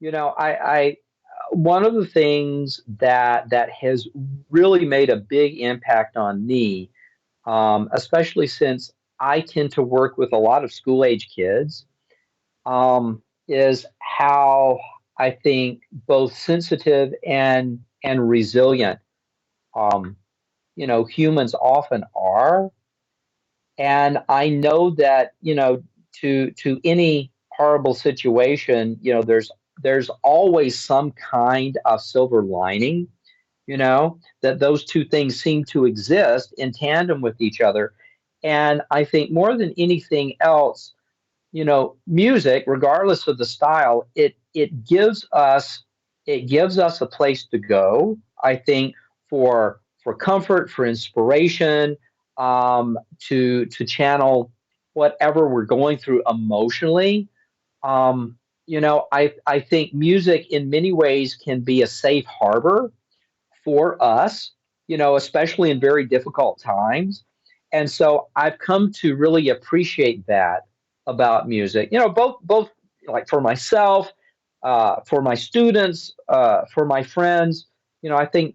I one of the things that has really made a big impact on me, especially since I tend to work with a lot of school age kids, is how I think both sensitive and resilient, um, humans often are. And I know that, to any horrible situation, there's always some kind of silver lining, that those two things seem to exist in tandem with each other. And I think more than anything else, music, regardless of the style, it gives us a place to go. I think for comfort, for inspiration, to channel whatever we're going through emotionally. I think music in many ways can be a safe harbor for us, especially in very difficult times. And so I've come to really appreciate that about music, both like for myself, for my students, for my friends. I think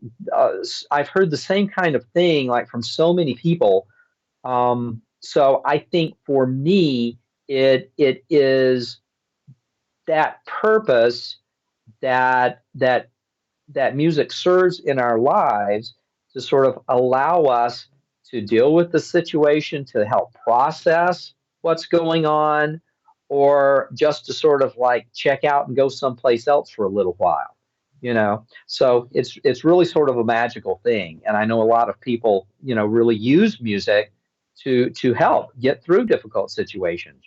I've heard the same kind of thing like from so many people. So I think for me, it is that purpose that music serves in our lives to sort of allow us to deal with the situation, to help process what's going on, or just to sort of like check out and go someplace else for a little while. So it's really sort of a magical thing, and I know a lot of people really use music to help get through difficult situations.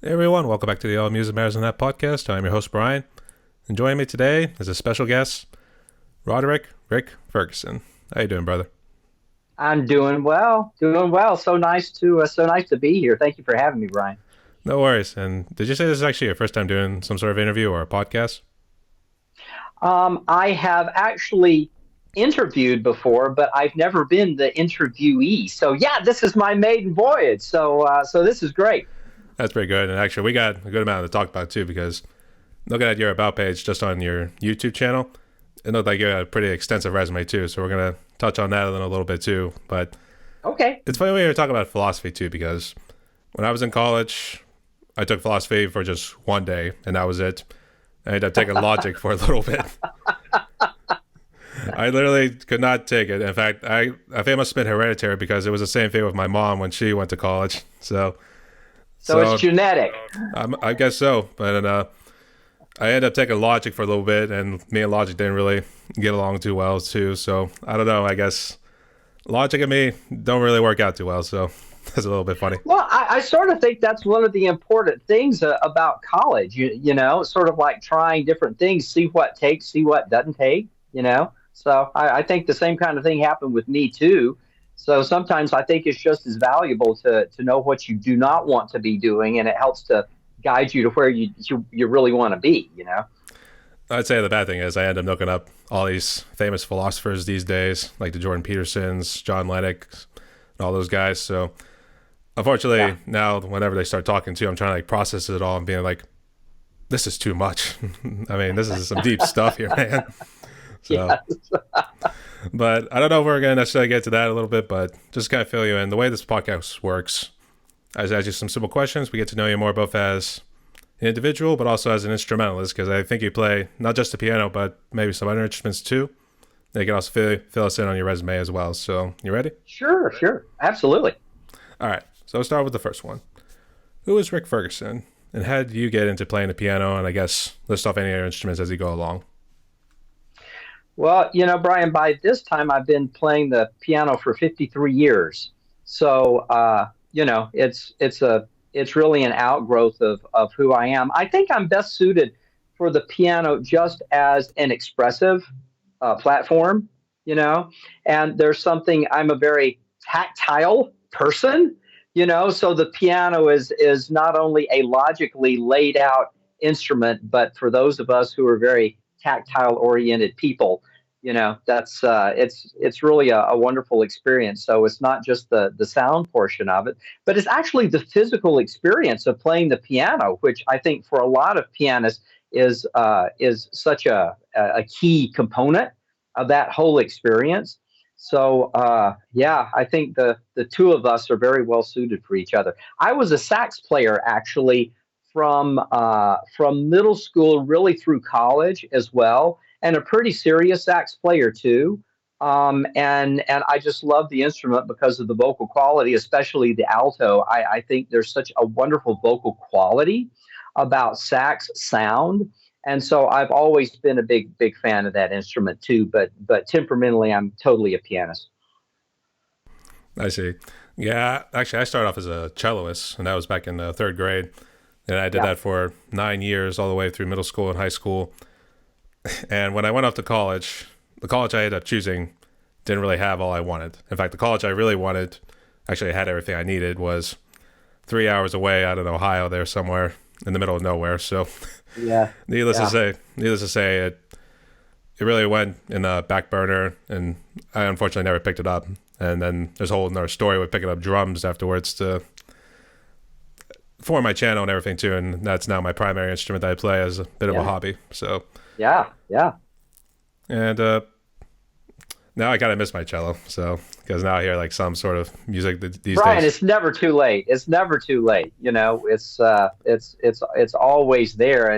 Hey everyone, welcome back to the All Music Matters in That podcast. I'm your host Brian, and joining me today is a special guest, Roderick, Rick Ferguson. How you doing, brother? I'm doing well, doing well. So nice to be here. Thank you for having me, Brian. No worries. And did you say this is actually your first time doing some sort of interview or a podcast? I have actually interviewed before, but I've never been the interviewee. So yeah, this is my maiden voyage. So this is great. That's pretty good. And actually, we got a good amount to talk about too, because looking at your About page just on your YouTube channel, it looked like you had a pretty extensive resume too. So we're going to touch on that in a little bit too. But Okay. it's funny when you're talking about philosophy too, because when I was in college, I took philosophy for just one day, and that was it. I ended up taking logic for a little bit. I literally could not take it. In fact, I think it must have been hereditary, because it was the same thing with my mom when she went to college. So it's genetic. I guess so. But I ended up taking logic for a little bit, and me and logic didn't really get along too well too. So I don't know. I guess logic and me don't really work out too well. So that's a little bit funny. Well, I sort of think that's one of the important things about college. Sort of like trying different things, see what takes, see what doesn't take. So I think the same kind of thing happened with me too. So sometimes I think it's just as valuable to know what you do not want to be doing, and it helps to guide you to where you really want to be. I'd say the bad thing is I end up looking up all these famous philosophers these days, like the Jordan Petersons, John Lennox, and all those guys. So unfortunately, Yeah. now whenever they start talking to you, I'm trying to like process it all and being like, this is too much. I mean, this is some deep stuff here, man. So, Yes. but I don't know if we're going to necessarily get to that a little bit, but just kind of fill you in. The way this podcast works, I just ask you some simple questions. We get to know you more both as an individual, but also as an instrumentalist, because I think you play not just the piano, but maybe some other instruments too. You can also fill us in on your resume as well. So, you ready? Sure. Absolutely. All right. So, let's start with the first one. Who is Rick Ferguson, and how did you get into playing the piano? And I guess list off any other instruments as you go along. Well, Brian, by this time I've been playing the piano for 53 years. So, it's really an outgrowth of who I am. I think I'm best suited for the piano just as an expressive platform. And there's something, I'm a very tactile person. So the piano is not only a logically laid out instrument, but for those of us who are very tactile oriented people, that's it's really a wonderful experience. So it's not just the sound portion of it, but it's actually the physical experience of playing the piano, which I think for a lot of pianists is such a key component of that whole experience. So yeah, I think the two of us are very well suited for each other. I was a sax player actually from middle school really through college as well, and a pretty serious sax player too. And I just love the instrument because of the vocal quality, especially the alto. I think there's such a wonderful vocal quality about sax sound. And so I've always been a big fan of that instrument too. But temperamentally, I'm totally a pianist. I see. Yeah, actually, I started off as a celloist, and that was back in the third grade. And I did Yeah. that for 9 years, all the way through middle school and high school. And when I went off to college, the college I ended up choosing didn't really have all I wanted. In fact, the college I really wanted, actually had everything I needed, was 3 hours away out in Ohio, there somewhere in the middle of nowhere. So, Yeah. needless to Yeah. say, it really went in the back burner, and I unfortunately never picked it up. And then there's a whole another story with picking up drums afterwards to for my channel and everything too. And that's now my primary instrument that I play as a bit of a Yeah. hobby. So, Yeah. Yeah. and now I kind of miss my cello. So, because now I hear like some sort of music these Brian, days. it's never too late. It's never too late. It's always there.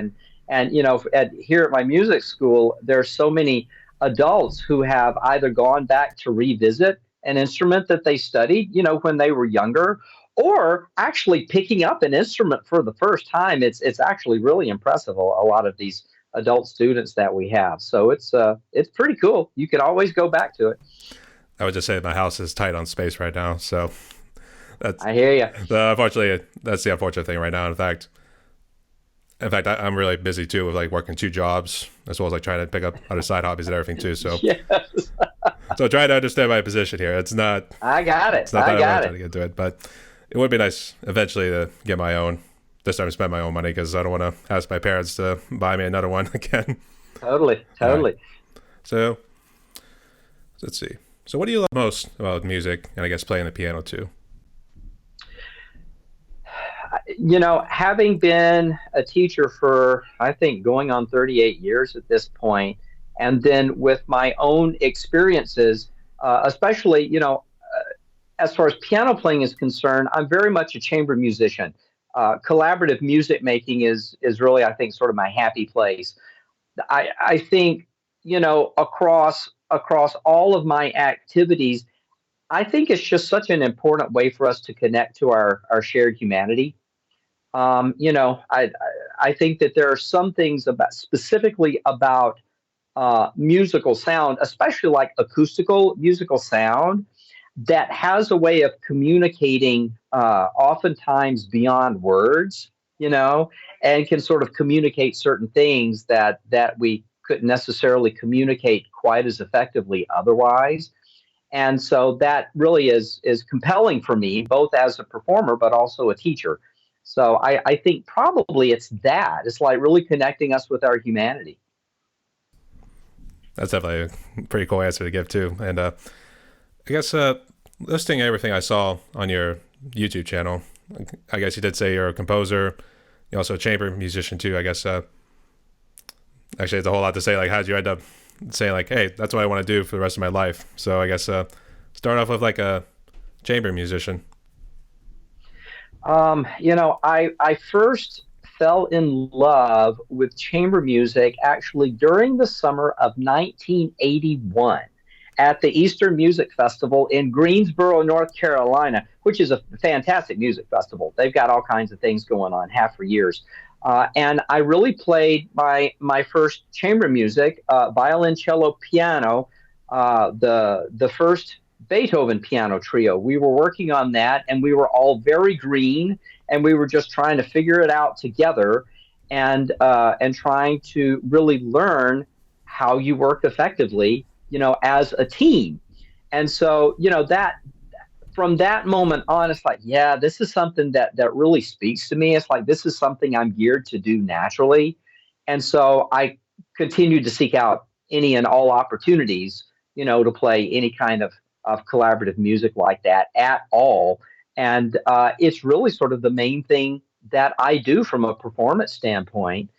And here at my music school, there's so many adults who have either gone back to revisit an instrument that they studied, when they were younger, or actually picking up an instrument for the first time. It's actually really impressive. A lot of these adult students that we have. So it's pretty cool. You can always go back to it. I would just say my house is tight on space right now. So that's I hear you. unfortunately that's the unfortunate thing right now. I'm really busy too with like working two jobs as well as like trying to pick up other side hobbies and everything too. So Yes, trying to understand my position here. I got It's it. not I that I want to got try to it. get into it, but it would be nice eventually to get my own. This time to spend my own money because I don't want to ask my parents to buy me another one again. Totally, All right. totally. So let's see. So what do you love most about music and I guess playing the piano too? Having been a teacher for, I think, going on 38 years at this point, and then with my own experiences, especially, as far as piano playing is concerned, I'm very much a chamber musician. Collaborative music making is really, I think, sort of my happy place. I think, across all of my activities, I think it's just such an important way for us to connect to our shared humanity. I think that there are some things about specifically about musical sound, especially like acoustical musical sound, that has a way of communicating, oftentimes beyond words, and can sort of communicate certain things that we couldn't necessarily communicate quite as effectively otherwise. And so that really is compelling for me, both as a performer but also a teacher. So I think probably it's that. It's like really connecting us with our humanity. That's definitely a pretty cool answer to give too. And I guess listing everything I saw on your YouTube channel, I guess you did say you're a composer. You're also a chamber musician too. I guess actually it's a whole lot to say. Like, how did you end up saying like, hey, that's what I want to do for the rest of my life? So I guess start off with like a chamber musician. I first fell in love with chamber music actually during the summer of 1981 at the Eastern Music Festival in Greensboro, North Carolina, which is a fantastic music festival. They've got all kinds of things going on, half for years. And I really played my first chamber music, violin, cello, piano, the first Beethoven piano trio. We were working on that, and we were all very green, and we were just trying to figure it out together, and trying to really learn how you work effectively, as a team. And so, that from that moment on, it's like, yeah, this is something that really speaks to me. It's like this is something I'm geared to do naturally, and so I continued to seek out any and all opportunities, to play any kind of collaborative music like that at all. And it's really sort of the main thing that I do from a performance standpoint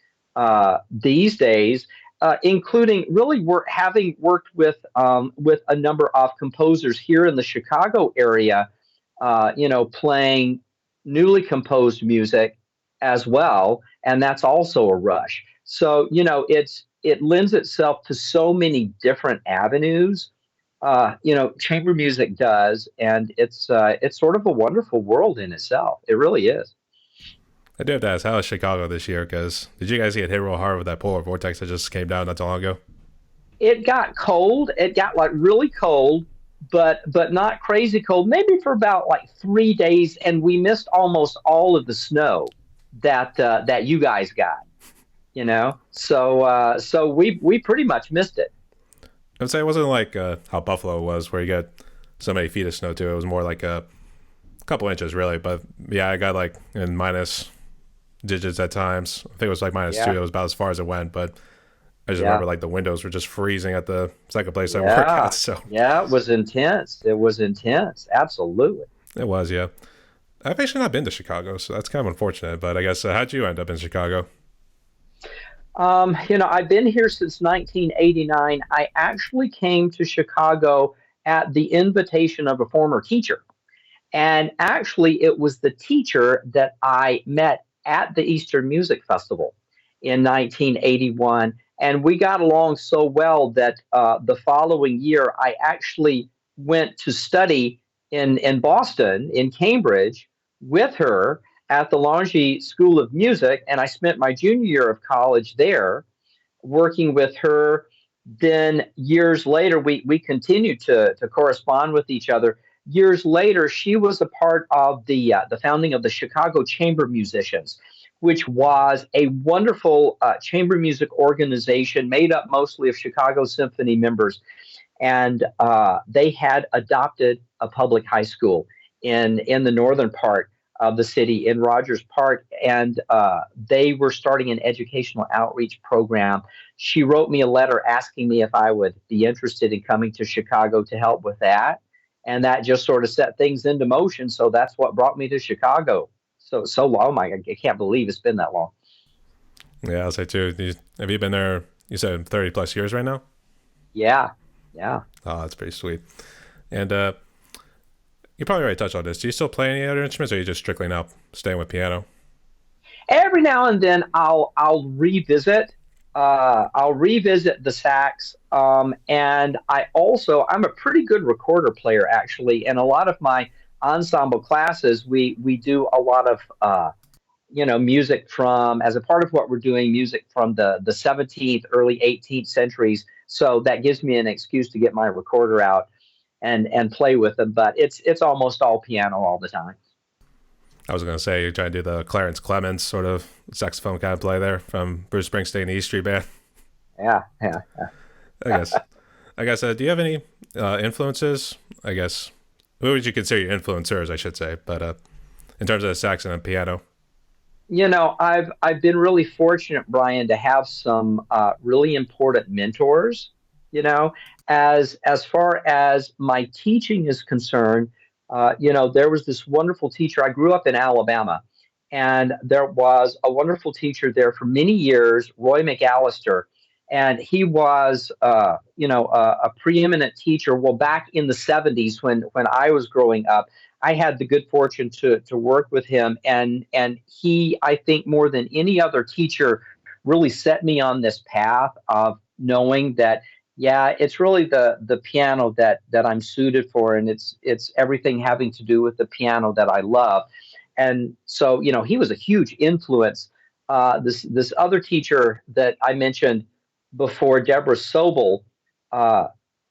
these days, including really having worked with a number of composers here in the Chicago area, playing newly composed music as well, and that's also a rush. So it lends itself to so many different avenues. Chamber music does, and it's sort of a wonderful world in itself. It really is. I do have to ask, how is Chicago this year? Because did you guys get hit real hard with that polar vortex that just came down not too long ago? It got cold. It got like really cold, but not crazy cold. Maybe for about like 3 days, and we missed almost all of the snow that you guys got. So we pretty much missed it. I would say it wasn't like how Buffalo was, where you got so many feet of snow too. It was more like a couple inches, really. But yeah, I got like in minus digits at times. I think it was like -2. Yeah, It was about as far as it went. But I just yeah, remember like the windows were just freezing at the second place I work yeah, at. So yeah. It was intense. It was intense. Absolutely. it was, yeah. I've actually not been to Chicago, so that's kind of unfortunate. But I guess how'd you end up in Chicago? I've been here since 1989. I actually came to Chicago at the invitation of a former teacher. And actually, it was the teacher that I met at the Eastern Music Festival in 1981. And we got along so well that the following year, I actually went to study in Boston, in Cambridge, with her at the Longy School of Music. And I spent my junior year of college there working with her. Then years later, we continued to correspond with each other. Years later, she was a part of the founding of the Chicago Chamber Musicians, which was a wonderful chamber music organization made up mostly of Chicago Symphony members. And they had adopted a public high school in the northern part of the city in Rogers Park, and they were starting an educational outreach program. She wrote me a letter asking me if I would be interested in coming to Chicago to help with that, and that just sort of set things into motion. So that's what brought me to Chicago. So long. Oh my God, I can't believe it's been that long. Yeah, I'll say too. Have you been there? You said 30 plus years right now. Yeah, yeah. Oh, that's pretty sweet. And you probably already touched on this. Do you still play any other instruments, or are you just strictly now staying with piano? Every now and then I'll revisit. I'll revisit the sax, and I'm a pretty good recorder player actually. And a lot of my ensemble classes, we do a lot of music from, as a part of what we're doing, music from the 17th, early 18th centuries. So that gives me an excuse to get my recorder out and play with them. But it's almost all piano all the time. I was going to say you're trying to do the Clarence Clemens sort of saxophone kind of play there from Bruce Springsteen and the E Street Band. Yeah, yeah, yeah. I guess. I guess. Do you have any influences? I guess. Who would you consider your influencers? I should say, but in terms of the sax and piano. I've been really fortunate, Brian, to have some really important mentors. You know, as far as my teaching is concerned, there was this wonderful teacher. I grew up in Alabama, and there was a wonderful teacher there for many years, Roy McAllister, and he was, a preeminent teacher. Well, back in the '70s, when I was growing up, I had the good fortune to work with him, and he, I think, more than any other teacher, really set me on this path of knowing that, yeah, it's really the piano that I'm suited for, and it's everything having to do with the piano that I love. And so, he was a huge influence. This other teacher that I mentioned before, Deborah Sobel, uh,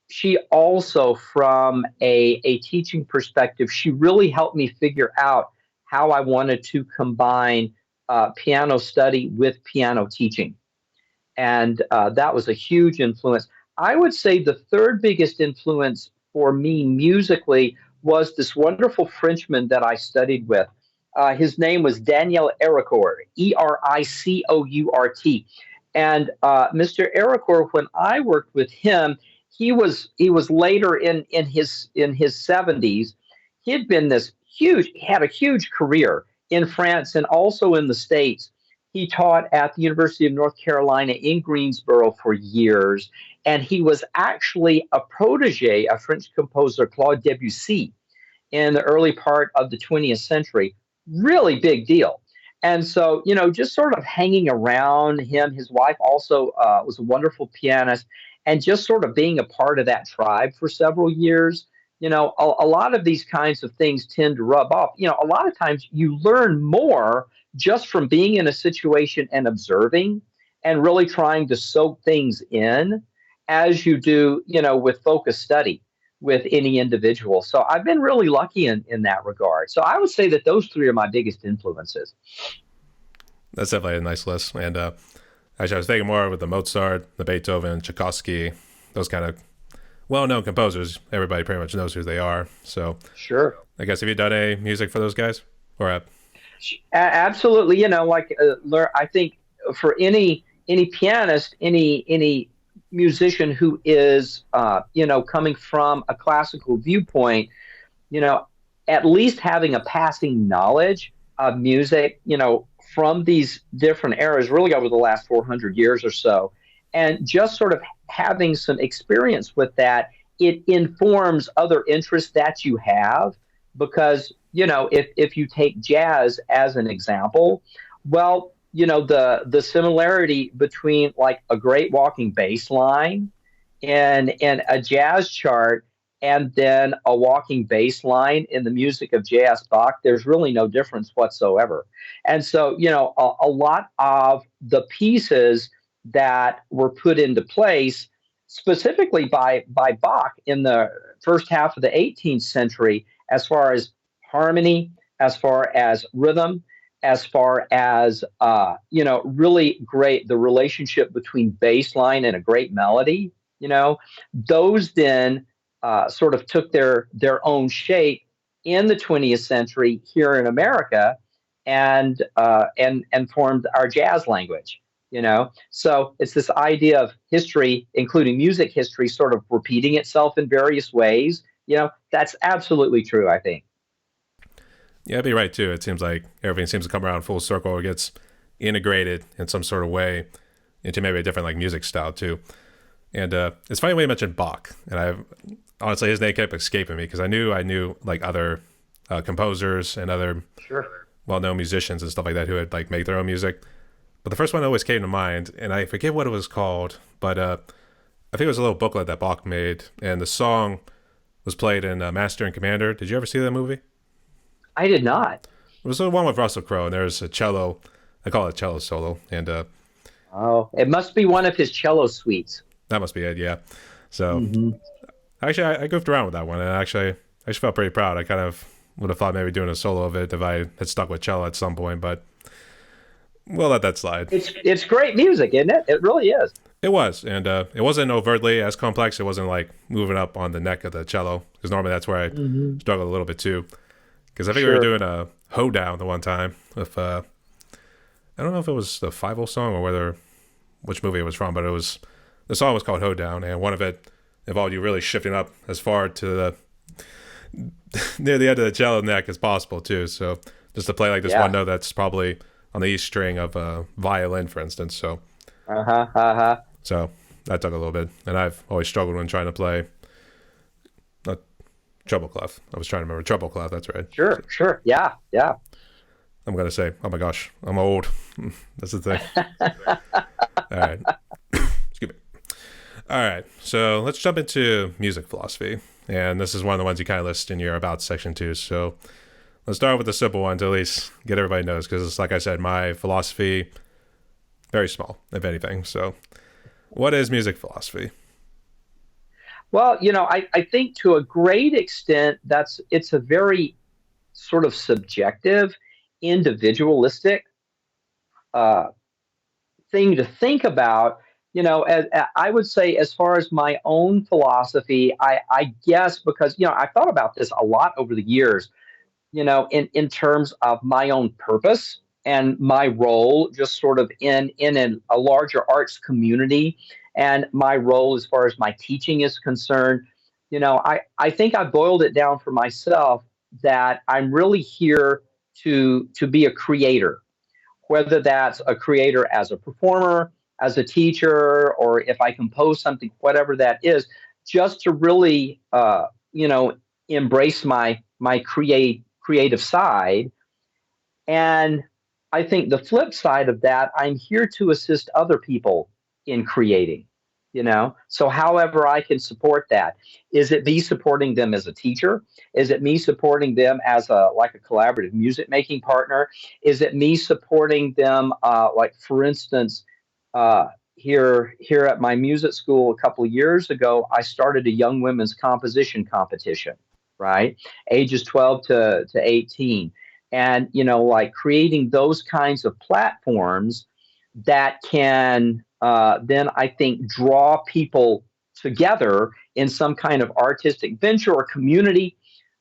she also, from a teaching perspective, she really helped me figure out how I wanted to combine piano study with piano teaching. And that was a huge influence. I would say the third biggest influence for me musically was this wonderful Frenchman that I studied with. His name was Daniel Ericourt, Ericourt. And Mr. Ericourt, when I worked with him, he was later in his 70s. He had been this huge, he had a huge career in France and also in the States. He taught at the University of North Carolina in Greensboro for years, and he was actually a protege of French composer Claude Debussy in the early part of the 20th century. Really big deal. And so, just sort of hanging around him, his wife also was a wonderful pianist, and just sort of being a part of that tribe for several years. A lot of these kinds of things tend to rub off. A lot of times you learn more just from being in a situation and observing and really trying to soak things in as you do, with focused study with any individual. So I've been really lucky in that regard. So I would say that those three are my biggest influences. That's definitely a nice list. And actually, I was thinking more with the Mozart, the Beethoven, Tchaikovsky, those kind of well-known composers. Everybody pretty much knows who they are. So Sure. I guess have you done any music for those guys? Or Absolutely. I think for any pianist, any musician who is coming from a classical viewpoint, you know, at least having a passing knowledge of music, from these different eras, really over the last 400 years or so, and just sort of having some experience with that, it informs other interests that you have. Because, if you take jazz as an example, well, the similarity between like a great walking bass line and a jazz chart and then a walking bass line in the music of J.S. Bach, there's really no difference whatsoever. And so, a lot of the pieces that were put into place specifically by Bach in the first half of the 18th century, as far as harmony, as far as rhythm, as far as really great the relationship between bass line and a great melody. Those then sort of took their own shape in the 20th century here in America, and formed our jazz language. So it's this idea of history, including music history, sort of repeating itself in various ways. That's absolutely true, I think. yeah, I'd be right too. It seems like everything seems to come around full circle or gets integrated in some sort of way into maybe a different like music style too. And it's funny when you mentioned Bach, and I honestly his name kept escaping me because I knew like other composers and other Sure. well-known musicians and stuff like that who had like make their own music. But the first one that always came to mind, and I forget what it was called, but I think it was a little booklet that Bach made, and the song was played in Master and Commander. Did you ever see that movie? I did not. It was the one with Russell Crowe, and there's a cello. I call it cello solo, and Oh, it must be one of his cello suites. that must be it. Yeah. So Hmm. actually, I goofed around with that one, and I actually felt pretty proud. I kind of would have thought maybe doing a solo of it if I had stuck with cello at some point, but we'll let that slide. It's great music, isn't it? It really is. It was, and it wasn't overtly as complex. It wasn't like moving up on the neck of the cello, because normally that's where I Hmm. struggled a little bit too. Because I think we were Sure. doing a hoedown the one time with I don't know if it was the Five O song or whether which movie it was from, but the song was called Hoedown, and one of it involved you really shifting up as far to the near the end of the cello neck as possible too. So just to play like this Yeah. one note that's probably on the E string of a violin, for instance. Uh-huh. Uh-huh. So that took a little bit, and I've always struggled when trying to play not treble clef. I was trying to remember treble clef. That's right. Sure. Sure. Yeah. Yeah. I'm gonna say, oh my gosh, I'm old. That's the thing. All right. Excuse me. All right. So let's jump into music philosophy, and this is one of the ones you kind of list in your about section too. So let's start with the simple one to at least get everybody knows, because like I said, my philosophy very small, if anything. So what is music philosophy? Well, I think to a great extent it's a very sort of subjective, individualistic uh, thing to think about, I would say, as far as my own philosophy, I guess, because I thought about this a lot over the years, in terms of my own purpose and my role, just sort of in a larger arts community, and my role as far as my teaching is concerned. I think I boiled it down for myself that I'm really here to be a creator, whether that's a creator as a performer, as a teacher, or if I compose something, whatever that is, just to really, embrace my creative side. And I think the flip side of that, I'm here to assist other people in creating. So however I can support that. Is it me supporting them as a teacher? Is it me supporting them as a collaborative music making partner? Is it me supporting them, like, for instance, uh, here at my music school a couple of years ago, I started a young women's composition competition, right? Ages 12 to 18. And, like, creating those kinds of platforms that can, then I think, draw people together in some kind of artistic venture or community.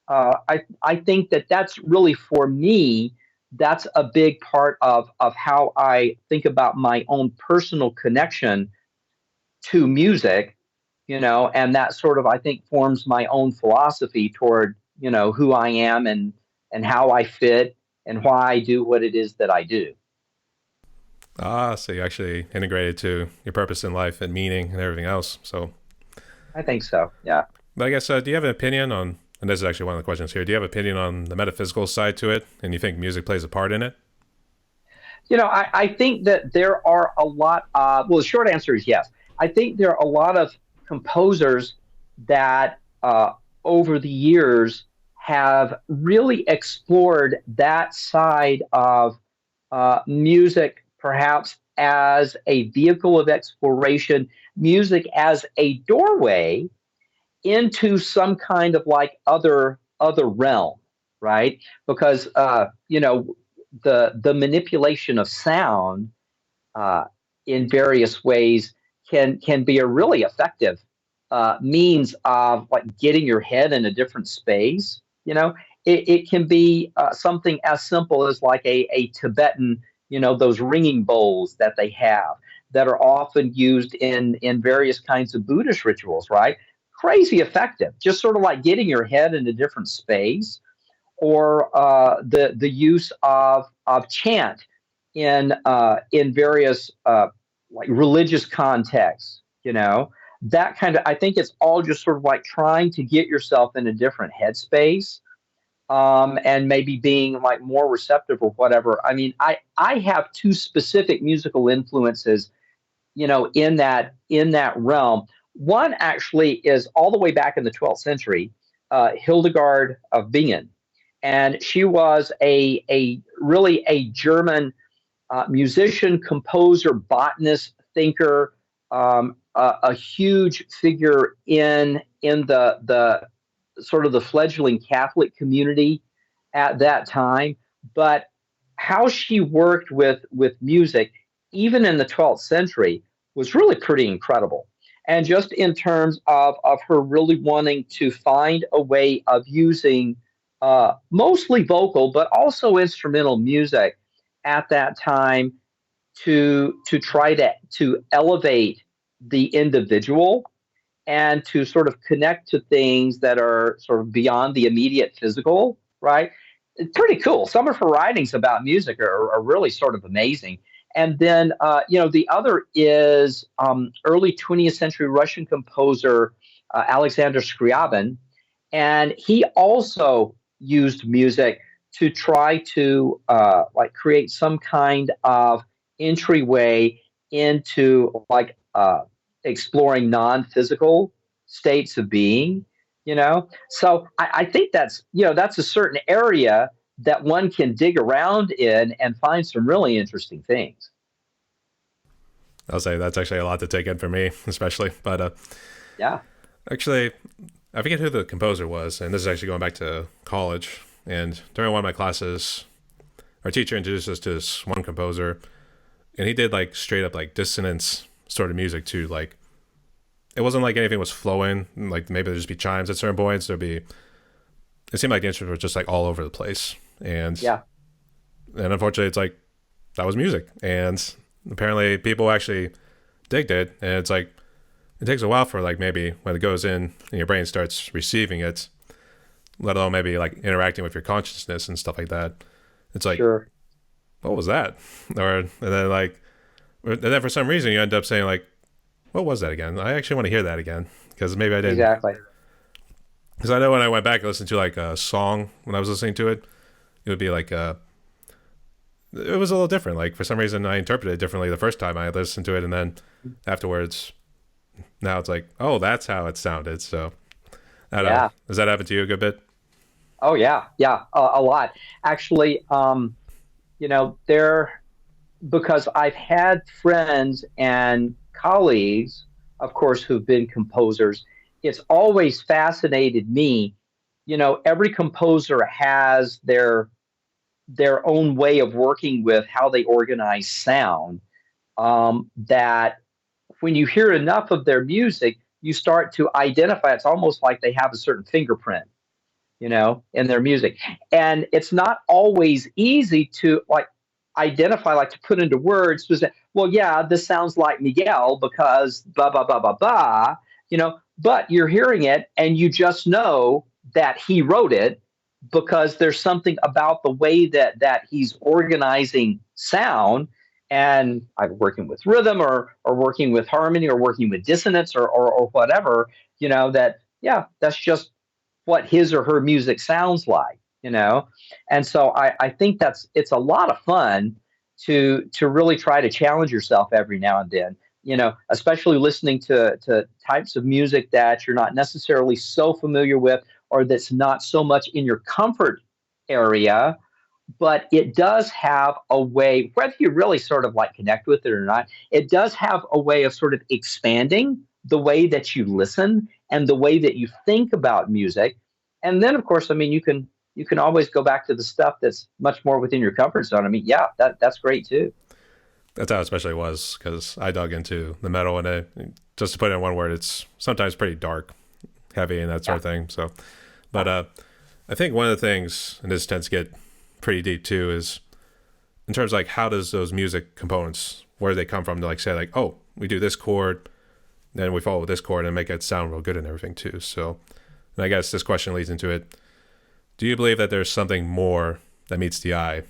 I think that that's really, for me, that's a big part of how I think about my own personal connection to music, and that sort of, I think, forms my own philosophy toward, who I am, and how I fit, and why I do what it is that I do. Ah, so you actually integrated to your purpose in life and meaning and everything else. So, I think so. Yeah. but I guess, do you have an opinion on, and this is actually one of the questions here, do you have an opinion on the metaphysical side to it? And you think music plays a part in it? I think that there are a lot. Well, the short answer is yes. I think there are a lot of composers that, over the years, have really explored that side of music, perhaps as a vehicle of exploration, music as a doorway into some kind of, like, other realm, right? Because the manipulation of sound, uh, in various ways, can be a really effective means of, like, getting your head in a different space. It can be something as simple as, like, a Tibetan, those ringing bowls that they have, that are often used in various kinds of Buddhist rituals, right? Crazy effective, just sort of like getting your head in a different space. Or the use of chant in various, like, religious contexts. That kind of, I think it's all just sort of like trying to get yourself in a different headspace, and maybe being, like, more receptive or whatever. I mean, I have two specific musical influences, in that realm. One actually is all the way back in the 12th century, Hildegard of Bingen, and she was a really a German musician, composer, botanist, thinker, a huge figure in the sort of the fledgling Catholic community at that time. But how she worked with music, even in the 12th century, was really pretty incredible. And just in terms of her really wanting to find a way of using, mostly vocal, but also instrumental music at that time, to try to elevate the individual, and to sort of connect to things that are sort of beyond the immediate physical, right? It's pretty cool. Some of her writings about music are really sort of amazing. And then, the other is, early 20th century Russian composer, Alexander Scriabin. And he also used music to try to, like, create some kind of entryway into, like, exploring non-physical states of being. So I think that's a certain area that one can dig around in and find some really interesting things. I'll say that's actually a lot to take in for me, especially. But Yeah. actually, I forget who the composer was, and this is actually going back to college. And during one of my classes, our teacher introduced us to this one composer, and he did like straight up like dissonance sort of music too. Like it wasn't like anything was flowing. Like maybe there'd just be chimes at certain points. There'd be. It seemed like the instruments were just like all over the place, Yeah, and unfortunately, it's like that was music, and apparently people actually digged it, and it's like it takes a while for like maybe when it goes in and your brain starts receiving it, let alone maybe like interacting with your consciousness and stuff like that. It's like, sure. what was that? Or and then like, and then for some reason you end up saying like, what was that again? I actually want to hear that again because maybe I didn't. Exactly. Because I know when I went back and listened to like a song when I was listening to it, it would be like it was a little different. Like for some reason I interpreted it differently the first time I listened to it, and then afterwards, now it's like, oh, that's how it sounded. So I don't know. Yeah. Does that happen to you a good bit? Oh, yeah. Yeah. A lot. Actually, there, because I've had friends and colleagues, of course, who've been composers, it's always fascinated me. Every composer has their own way of working with how they organize sound. That when you hear enough of their music, you start to identify. It's almost like they have a certain fingerprint, in their music. And it's not always easy to like identify, like to put into words to say, well, yeah, this sounds like Miguel because blah, blah, blah, blah, blah, but you're hearing it and you just know that he wrote it because there's something about the way that he's organizing sound and either working with rhythm or working with harmony or working with dissonance or whatever, that, yeah, that's just what his or her music sounds like, And so I think it's a lot of fun to really try to challenge yourself every now and then, especially listening to types of music that you're not necessarily so familiar with or that's not so much in your comfort area, but it does have a way, whether you really sort of like connect with it or not, it does have a way of sort of expanding the way that you listen and the way that you think about music. And then, of course, I mean, you can always go back to the stuff that's much more within your comfort zone. I mean, yeah, that's great too. That's how it especially was because I dug into the metal and just to put it in one word, it's sometimes pretty dark, heavy, and that sort Yeah. of thing. So, but I think one of the things, and this tends to get pretty deep too, is in terms of like how does those music components, where do they come from to like say like, oh, we do this chord, then we follow this chord and make it sound real good and everything too. So, and I guess this question leads into it. Do you believe that there's something more that meets the eye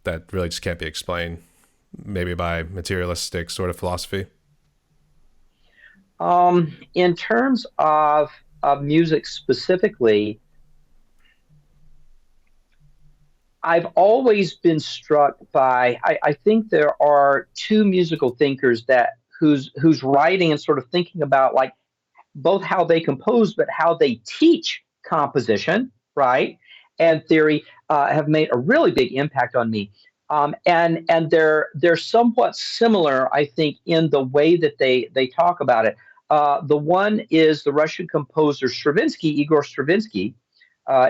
that really just can't be explained, maybe by materialistic sort of philosophy? In terms of music specifically, I've always been struck by. I think there are two musical thinkers that whose writing and sort of thinking about like both how they compose but how they teach composition, right, and theory have made a really big impact on me. And they're somewhat similar, I think, in the way that they talk about it. The one is the Russian composer Stravinsky, Igor Stravinsky,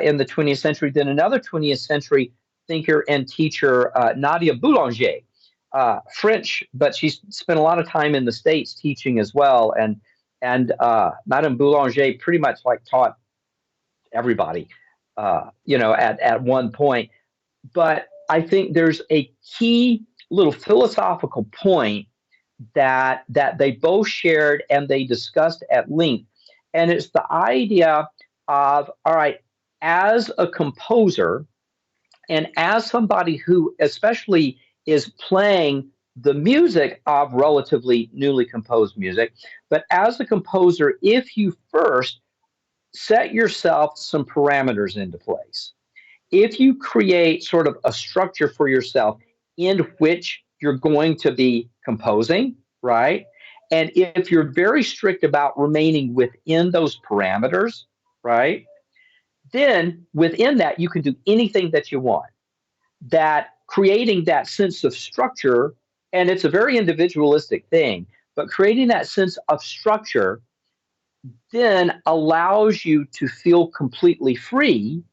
in the 20th century. Then another 20th century thinker and teacher, Nadia Boulanger, French, but she spent a lot of time in the States teaching as well. And Madame Boulanger pretty much like taught everybody, at one point. But I think there's a key little philosophical point that they both shared and they discussed at length, and it's the idea of, all right, as a composer and as somebody who especially is playing the music of relatively newly composed music, but as a composer, if you first set yourself some parameters into place, if you create sort of a structure for yourself in which you're going to be composing, right? And if you're very strict about remaining within those parameters, right? Then within that, you can do anything that you want. That creating that sense of structure, and it's a very individualistic thing, but creating that sense of structure then allows you to feel completely free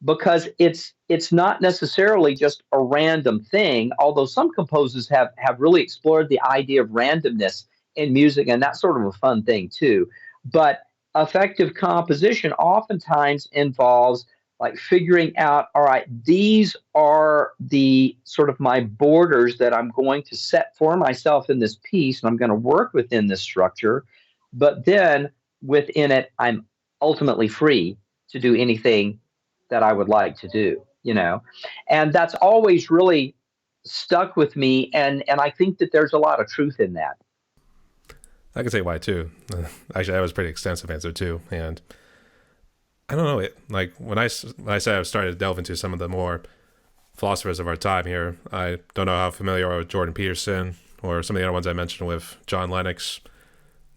because it's not necessarily just a random thing, although some composers have really explored the idea of randomness in music, and that's sort of a fun thing too. But effective composition oftentimes involves like figuring out, all right, these are the sort of my borders that I'm going to set for myself in this piece, and I'm going to work within this structure. But then within it, I'm ultimately free to do anything that I would like to do, and that's always really stuck with me. And I think that there's a lot of truth in that. I can say why too. Actually, that was a pretty extensive answer too. And I don't know. Like when I say I've started to delve into some of the more philosophers of our time here, I don't know how familiar you are with Jordan Peterson or some of the other ones I mentioned with John Lennox.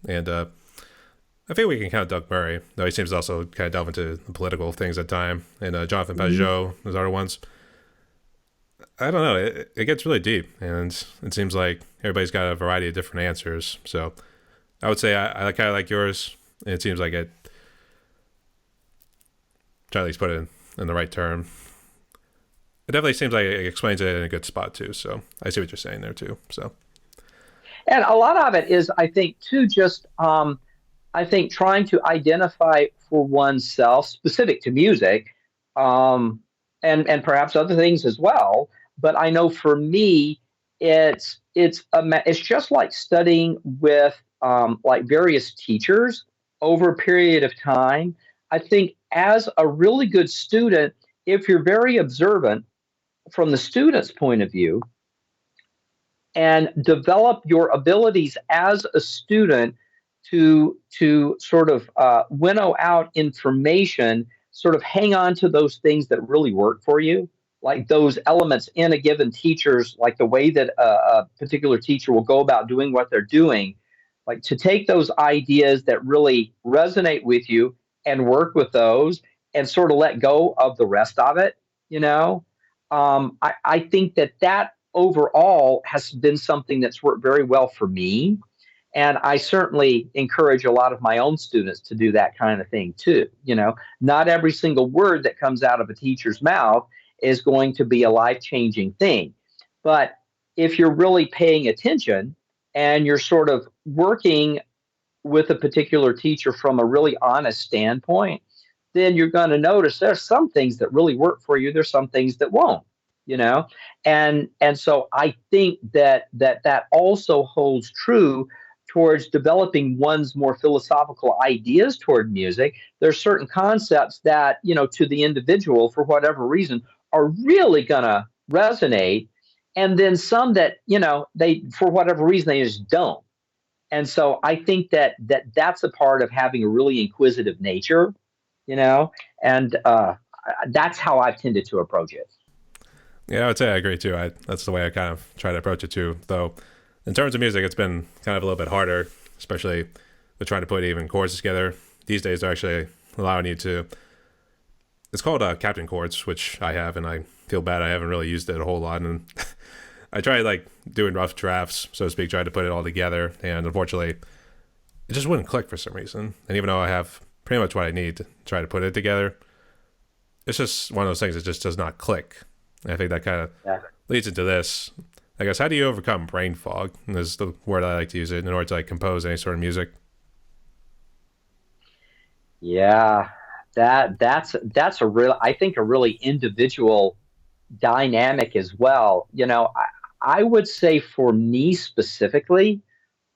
And I think we can count Doug Murray, though he seems to also kind of delve into the political things at time. And Jonathan Pajot, those other ones. I don't know. It gets really deep, and it seems like everybody's got a variety of different answers. So I would say I kind of like yours. And it seems like it. Try to at least put it in the right term. It definitely seems like it explains it in a good spot too. So I see what you're saying there too. So And a lot of it is, I think, too, just I think trying to identify for oneself, specific to music, um, and perhaps other things as well. But I know for me, it's just like studying with like various teachers over a period of time. I think as a really good student, if you're very observant from the student's point of view and develop your abilities as a student to sort of winnow out information, sort of hang on to those things that really work for you, like those elements in a given teacher's, like the way that a particular teacher will go about doing what they're doing, like to take those ideas that really resonate with you and work with those and sort of let go of the rest of it, you know. I think that that overall has been something that's worked very well for me. And I certainly encourage a lot of my own students to do that kind of thing too. Not every single word that comes out of a teacher's mouth is going to be a life changing thing. But if you're really paying attention and you're sort of working with a particular teacher from a really honest standpoint, then you're going to notice there's some things that really work for you. There's some things that won't, you know, and so I think that also holds true towards developing one's more philosophical ideas toward music. There's certain concepts that, to the individual, for whatever reason, are really going to resonate. And then some that, they, for whatever reason, they just don't. And so I think that's a part of having a really inquisitive nature, and that's how I've tended to approach it. yeah, I would say I agree too. That's the way I kind of try to approach it too. Though in terms of music, it's been kind of a little bit harder, especially with trying to put even chords together. These days, they're actually allowing you to. It's called Captain Chords, which I have, and I feel bad I haven't really used it a whole lot. And I tried like doing rough drafts, so to speak, tried to put it all together, and unfortunately, it just wouldn't click for some reason. And even though I have pretty much what I need to try to put it together, it's just one of those things that just does not click. And I think that kind of Yeah. leads into this. I guess, how do you overcome brain fog? And this is the word I like to use it in order to like compose any sort of music. Yeah, that's a real, I think, a really individual dynamic as well. I would say for me specifically,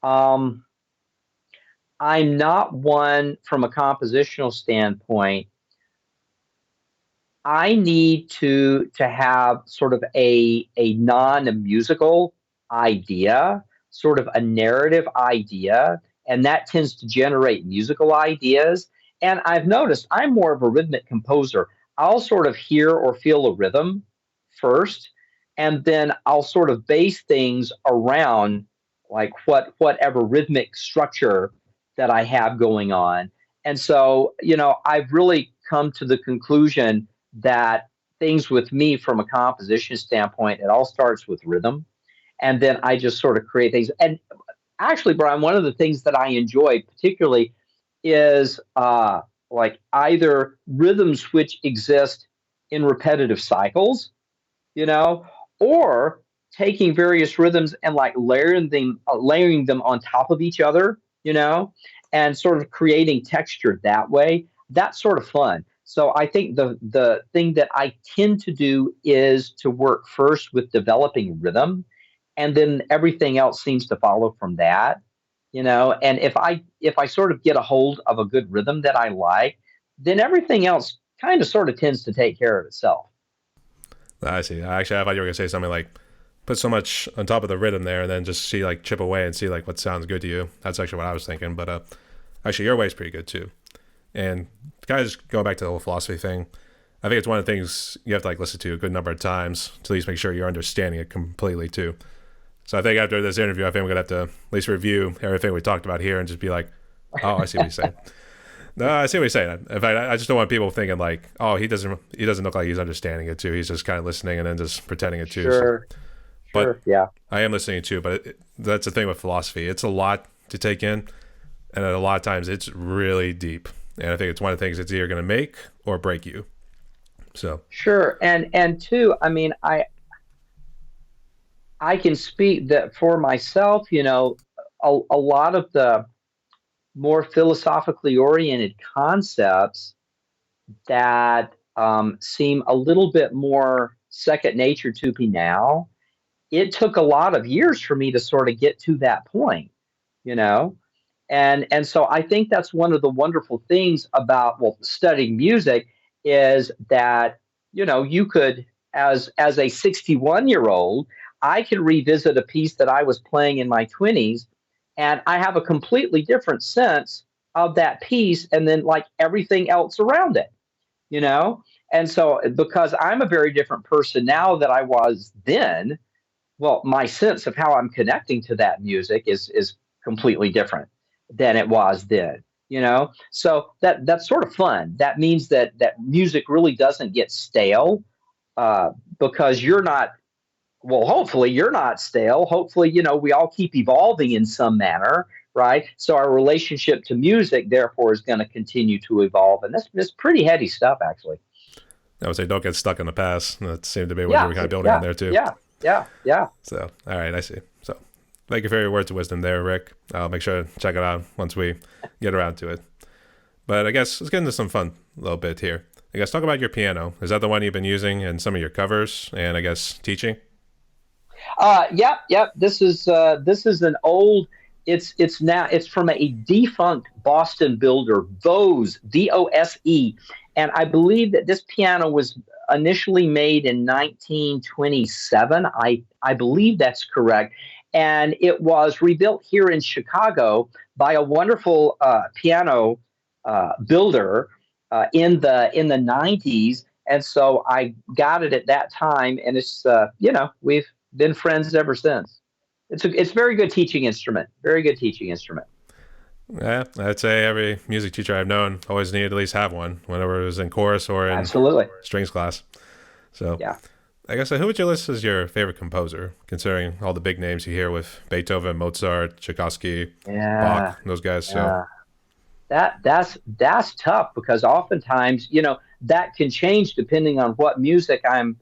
um, I'm not one from a compositional standpoint. I need to have sort of a non-musical idea, sort of a narrative idea, and that tends to generate musical ideas. And I've noticed I'm more of a rhythmic composer. I'll sort of hear or feel a rhythm first, and then I'll sort of base things around like whatever rhythmic structure that I have going on. And so, I've really come to the conclusion that things with me from a composition standpoint, it all starts with rhythm. And then I just sort of create things. And actually, Brian, one of the things that I enjoy particularly is like either rhythms which exist in repetitive cycles, you know, or taking various rhythms and like layering them on top of each other, and sort of creating texture that way. That's sort of fun. So I think the thing that I tend to do is to work first with developing rhythm, and then everything else seems to follow from that. And if I sort of get a hold of a good rhythm that I like, then everything else kind of sort of tends to take care of itself. I see. Actually, I thought you were gonna say something like put so much on top of the rhythm there, and then just see like chip away and see like what sounds good to you. That's actually what I was thinking. But actually, your way's pretty good too. And kind of just going back to the whole philosophy thing, I think it's one of the things you have to like listen to a good number of times to at least make sure you're understanding it completely too. So I think after this interview, I think we're gonna have to at least review everything we talked about here and just be like, oh, I see what he's saying. No, I see what you're saying. In fact, I just don't want people thinking like, oh, he doesn't look like he's understanding it too. He's just kind of listening and then just pretending it too. So, Sure, but sure, yeah. I am listening too. But that's the thing with philosophy. It's a lot to take in, and a lot of times it's really deep. And I think it's one of the things it's either going to make or break you. So Sure, and two, I mean, I can speak that for myself. A lot of the more philosophically oriented concepts that seem a little bit more second nature to me now. It took a lot of years for me to sort of get to that point, you know. And so I think that's one of the wonderful things about, well, studying music, is that you could, as a 61-year-old, I could revisit a piece that I was playing in my 20s, and I have a completely different sense of that piece, and then like everything else around it, you know and so because I'm a very different person now that I was then, well, my sense of how I'm connecting to that music is completely different than it was then. So that's sort of fun. That means that music really doesn't get stale, uh, because you're not. Well, hopefully you're not stale. Hopefully, we all keep evolving in some manner, right? So our relationship to music, therefore, is going to continue to evolve, and that's pretty heady stuff, actually. I would say don't get stuck in the past. That seemed to be what you Yeah, were kind of building on yeah, there too. yeah, yeah, yeah. So all right, I see. So thank you for your words of wisdom there, Rick. I'll make sure to check it out once we get around to it. But I guess let's get into some fun a little bit here. I guess talk about your piano. Is that the one you've been using in some of your covers and I guess teaching? Yep, yep. This is an old. It's from a defunct Boston builder, Vose, Vose, and I believe that this piano was initially made in 1927. I believe that's correct, and it was rebuilt here in Chicago by a wonderful piano builder in the 90s. And so I got it at that time, and we've been friends ever since. It's a very good teaching instrument. Very good teaching instrument. Yeah, I'd say every music teacher I've known always needed to at least have one whenever it was in chorus or in Absolutely. strings class. So Yeah. I guess who would you list as your favorite composer, considering all the big names you hear with Beethoven, Mozart, Tchaikovsky, Yeah. Bach, those guys? So Yeah. That's tough, because oftentimes, that can change depending on what music I'm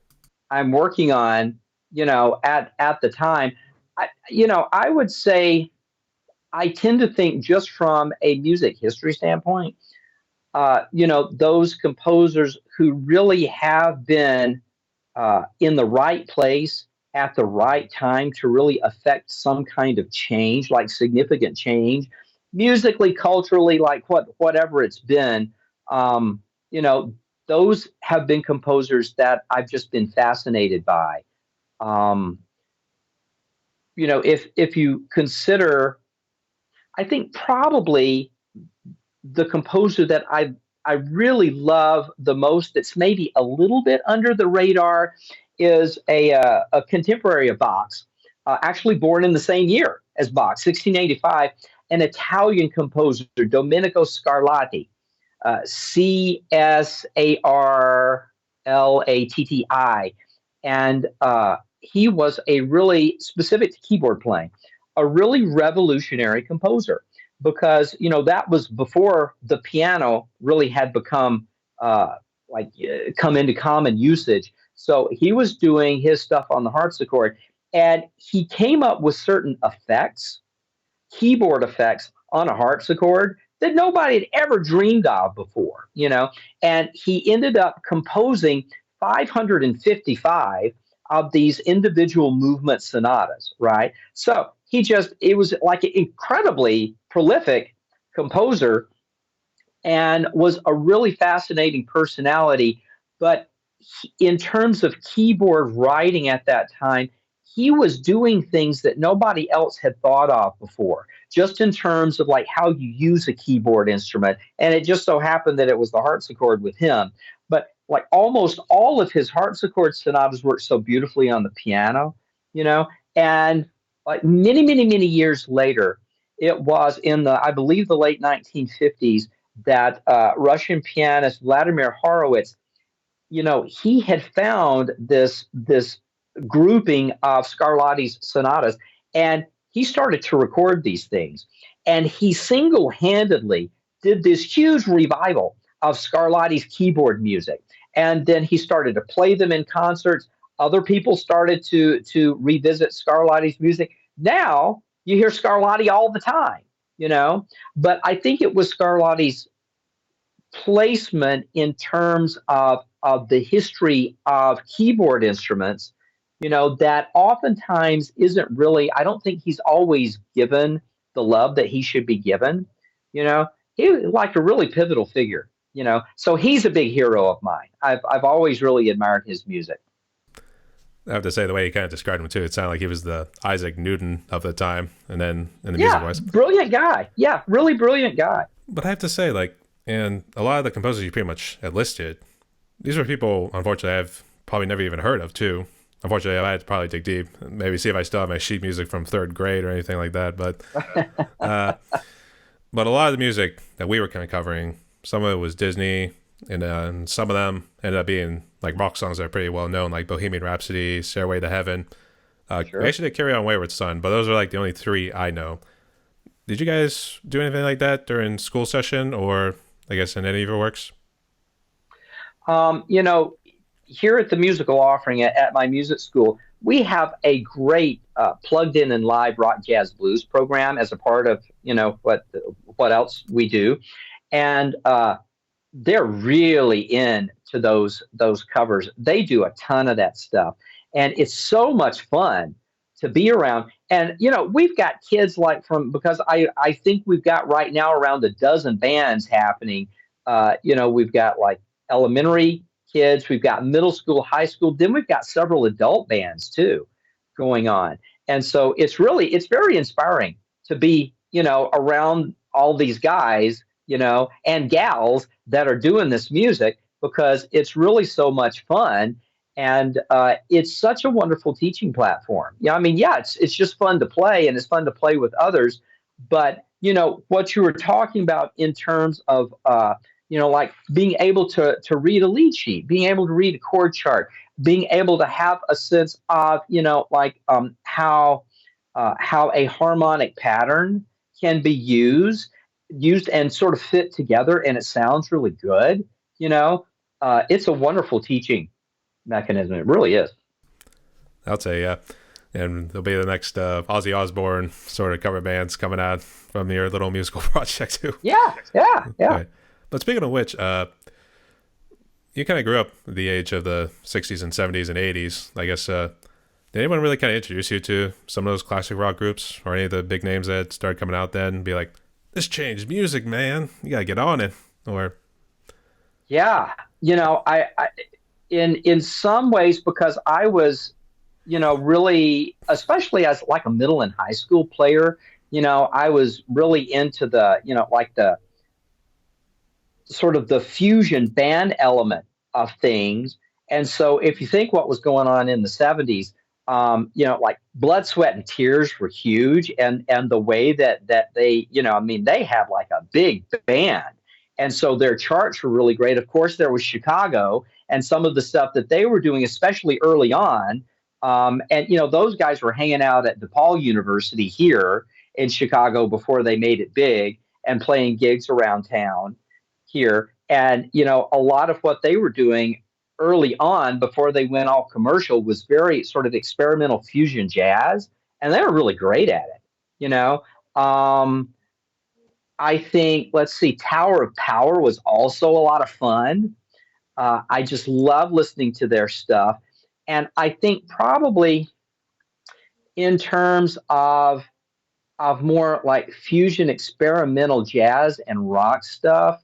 working on, at the time. I would say I tend to think, just from a music history standpoint, those composers who really have been in the right place at the right time to really affect some kind of change, like significant change, musically, culturally, like whatever it's been. Um, you know, those have been composers that I've just been fascinated by. Um, if you consider, I think probably the composer that I really love the most, that's maybe a little bit under the radar, is a contemporary of Bach's, actually born in the same year as Bach, 1685, an Italian composer, Domenico Scarlatti, Casarlatti, and he was a really specific to keyboard playing, a really revolutionary composer, because that was before the piano really had become come into common usage. So he was doing his stuff on the harpsichord, And he came up with certain effects, keyboard effects on a harpsichord that nobody had ever dreamed of before, and he ended up composing 555 of these individual movement sonatas, right? So it was like an incredibly prolific composer and was a really fascinating personality. But in terms of keyboard writing at that time, he was doing things that nobody else had thought of before, just in terms of like how you use a keyboard instrument. And it just so happened that it was the harpsichord with him. But like almost all of his harpsichord sonatas work so beautifully on the piano, you know, and like many, many, many years later, it was in I believe, the late 1950s that Russian pianist Vladimir Horowitz, he had found this grouping of Scarlatti's sonatas, and he started to record these things, and he single-handedly did this huge revival of Scarlatti's keyboard music, and then he started to play them in concerts. Other people started to revisit Scarlatti's music. Now you hear Scarlatti all the time, but I think it was Scarlatti's placement in terms of the history of keyboard instruments, that oftentimes isn't really, I don't think he's always given the love that he should be given. You know, he was like a really pivotal figure, So he's a big hero of mine. I've always really admired his music. I have to say, the way you kind of described him too, it sounded like he was the Isaac Newton of the time, and then in the music Yeah, wise. brilliant guy. Yeah, really brilliant guy. But I have to say, like, and a lot of the composers you pretty much had listed, these were people, unfortunately, I've probably never even heard of too. Unfortunately, I had to probably dig deep, maybe see if I still have my sheet music from third grade or anything like that. Uh, but a lot of the music that we were kind of covering, some of it was Disney, and some of them ended up being like rock songs that are pretty well known, like Bohemian Rhapsody, Stairway to Heaven. We Sure. actually did Carry On Wayward Son, but those are like the only three I know. Did you guys do anything like that during school session, or I guess in any of your works? Um, you know, Here at the musical offering at my music school, we have a great plugged in and live rock jazz blues program as a part of what else we do, and they're really into those covers. They do a ton of that stuff, and it's so much fun to be around. And we've got kids like from because I think we've got right now around a dozen bands happening. We've got like elementary kids, we've got middle school, high school, then we've got several adult bands too going on. And so it's very inspiring to be, around all these guys, and gals that are doing this music because it's really so much fun. And it's such a wonderful teaching platform. Yeah, I mean, yeah, it's just fun to play, and it's fun to play with others. But what you were talking about in terms of like being able to read a lead sheet, being able to read a chord chart, being able to have a sense of how a harmonic pattern can be used and sort of fit together, and it sounds really good. It's a wonderful teaching mechanism. It really is. I'll say, yeah. And there'll be the next Ozzy Osbourne sort of cover bands coming out from your little musical project too. Yeah, yeah, yeah. Right. But speaking of which, you kind of grew up at the age of the 60s and 70s and 80s. I guess, did anyone really kind of introduce you to some of those classic rock groups or any of the big names that started coming out then and be like, this changed music, man. You got to get on it. Or, Yeah, I in some ways, because I was, really, especially as like a middle and high school player, I was really into the, like the sort of the fusion band element of things. And so if you think what was going on in the 70s, like Blood, Sweat, and Tears were huge. And the way that they, I mean, they had like a big band. And so their charts were really great. Of course, there was Chicago and some of the stuff that they were doing, especially early on. And, those guys were hanging out at DePaul University here in Chicago before they made it big and playing gigs around town here. And, a lot of what they were doing early on before they went all commercial was very sort of experimental fusion jazz, and they were really great at it. You know, um, I think let's see, Tower of Power was also a lot of fun. I just love listening to their stuff, and I think probably in terms of more like fusion experimental jazz and rock stuff.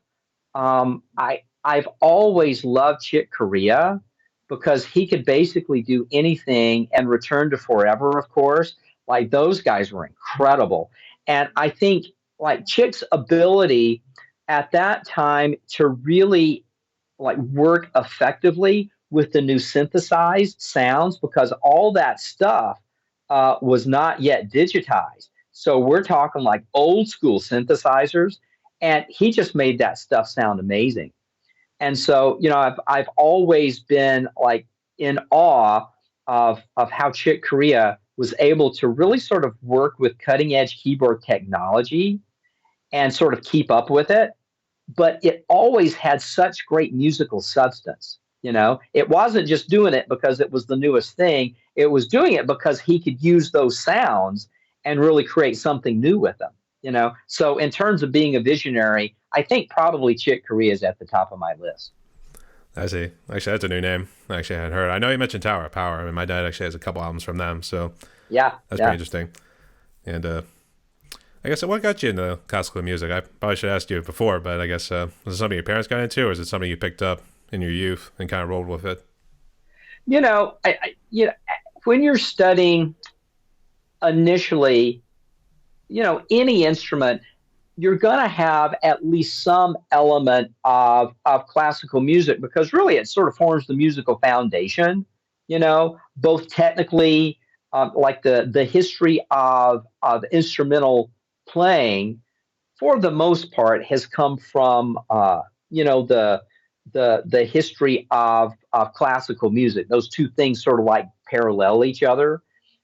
I've always loved Chick Corea because he could basically do anything and return to forever, of course. Like those guys were incredible. And I think like Chick's ability at that time to really like work effectively with the new synthesized sounds because all that stuff was not yet digitized. So we're talking like old school synthesizers, and he just made that stuff sound amazing. And so, I've always been like in awe of how Chick Corea was able to really sort of work with cutting edge keyboard technology and sort of keep up with it, but it always had such great musical substance. It wasn't just doing it because it was the newest thing. It was doing it because he could use those sounds and really create something new with them. So in terms of being a visionary, I think probably Chick Corea is at the top of my list. I see. Actually, that's a new name. Actually, I hadn't heard. I know you mentioned Tower of Power. I mean, my dad actually has a couple albums from them, so Yeah, that's pretty yeah. interesting. And I guess what got you into classical music? I probably should have asked you before, but I guess was it something your parents got into, or is it something you picked up in your youth and kind of rolled with it? When you're studying initially, any instrument, you're going to have at least some element of classical music because really it sort of forms the musical foundation, both technically, like the history of instrumental playing for the most part has come from, the history of classical music. Those two things sort of like parallel each other,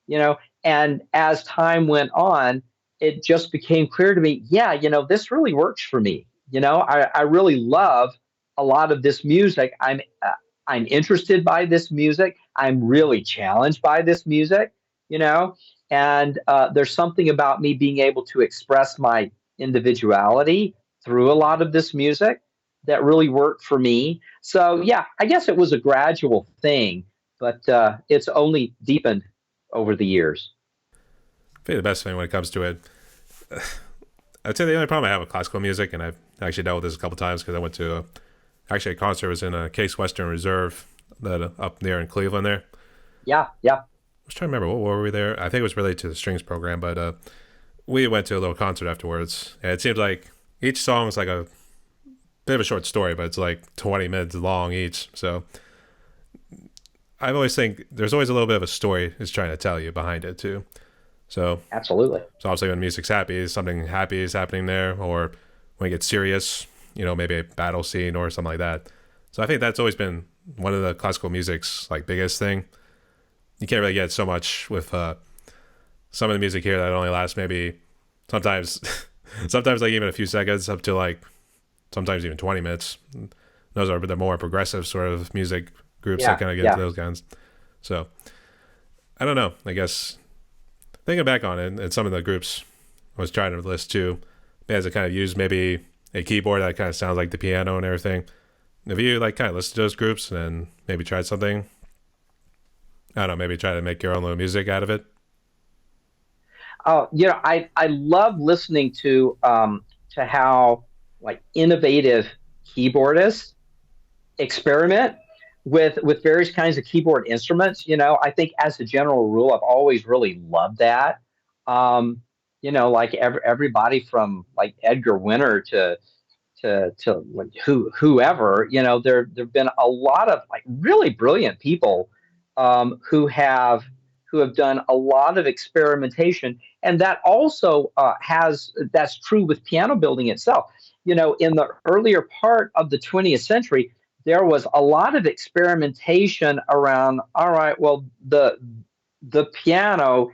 you know, and as time went on, it just became clear to me, yeah, this really works for me. I really love a lot of this music. I'm interested by this music. I'm really challenged by this music, you know, and there's something about me being able to express my individuality through a lot of this music that really worked for me. So, yeah, I guess it was a gradual thing, but it's only deepened over the years. I think the best thing when it comes to it, I'd say the only problem I have with classical music, and I've actually dealt with this a couple times because I went to actually a concert was in a Case Western Reserve that up there in Cleveland. There, I Yeah, yeah, was trying to remember what were we there. I think it was related to the strings program, but we went to a little concert afterwards. And it seems like each song is like a bit of a short story, but it's like 20 minutes long each. So I always think there's always a little bit of a story it's trying to tell you behind it too. So absolutely. So obviously, when music's happy, something happy is happening there, or when it gets serious, maybe a battle scene or something like that. So I think that's always been one of the classical music's like biggest thing. You can't really get so much with some of the music here that only lasts maybe sometimes, sometimes like even a few seconds up to like sometimes even 20 minutes. Those are the more progressive sort of music groups that Yeah, kind of get into yeah. those kinds. So I don't know. I guess thinking back on it, and some of the groups I was trying to list too, bands that kind of use maybe a keyboard that kind of sounds like the piano and everything. Have you like kind of listened to those groups and maybe tried something? I don't know, maybe try to make your own little music out of it. Oh, I love listening to how like innovative keyboardists experiment with various kinds of keyboard instruments. I think as a general rule, I've always really loved that. Like everybody from like Edgar Winter to like whoever, there've been a lot of like really brilliant people who have done a lot of experimentation, and that also that's true with piano building itself. In the earlier part of the 20th century, there was a lot of experimentation around. All right, well, the piano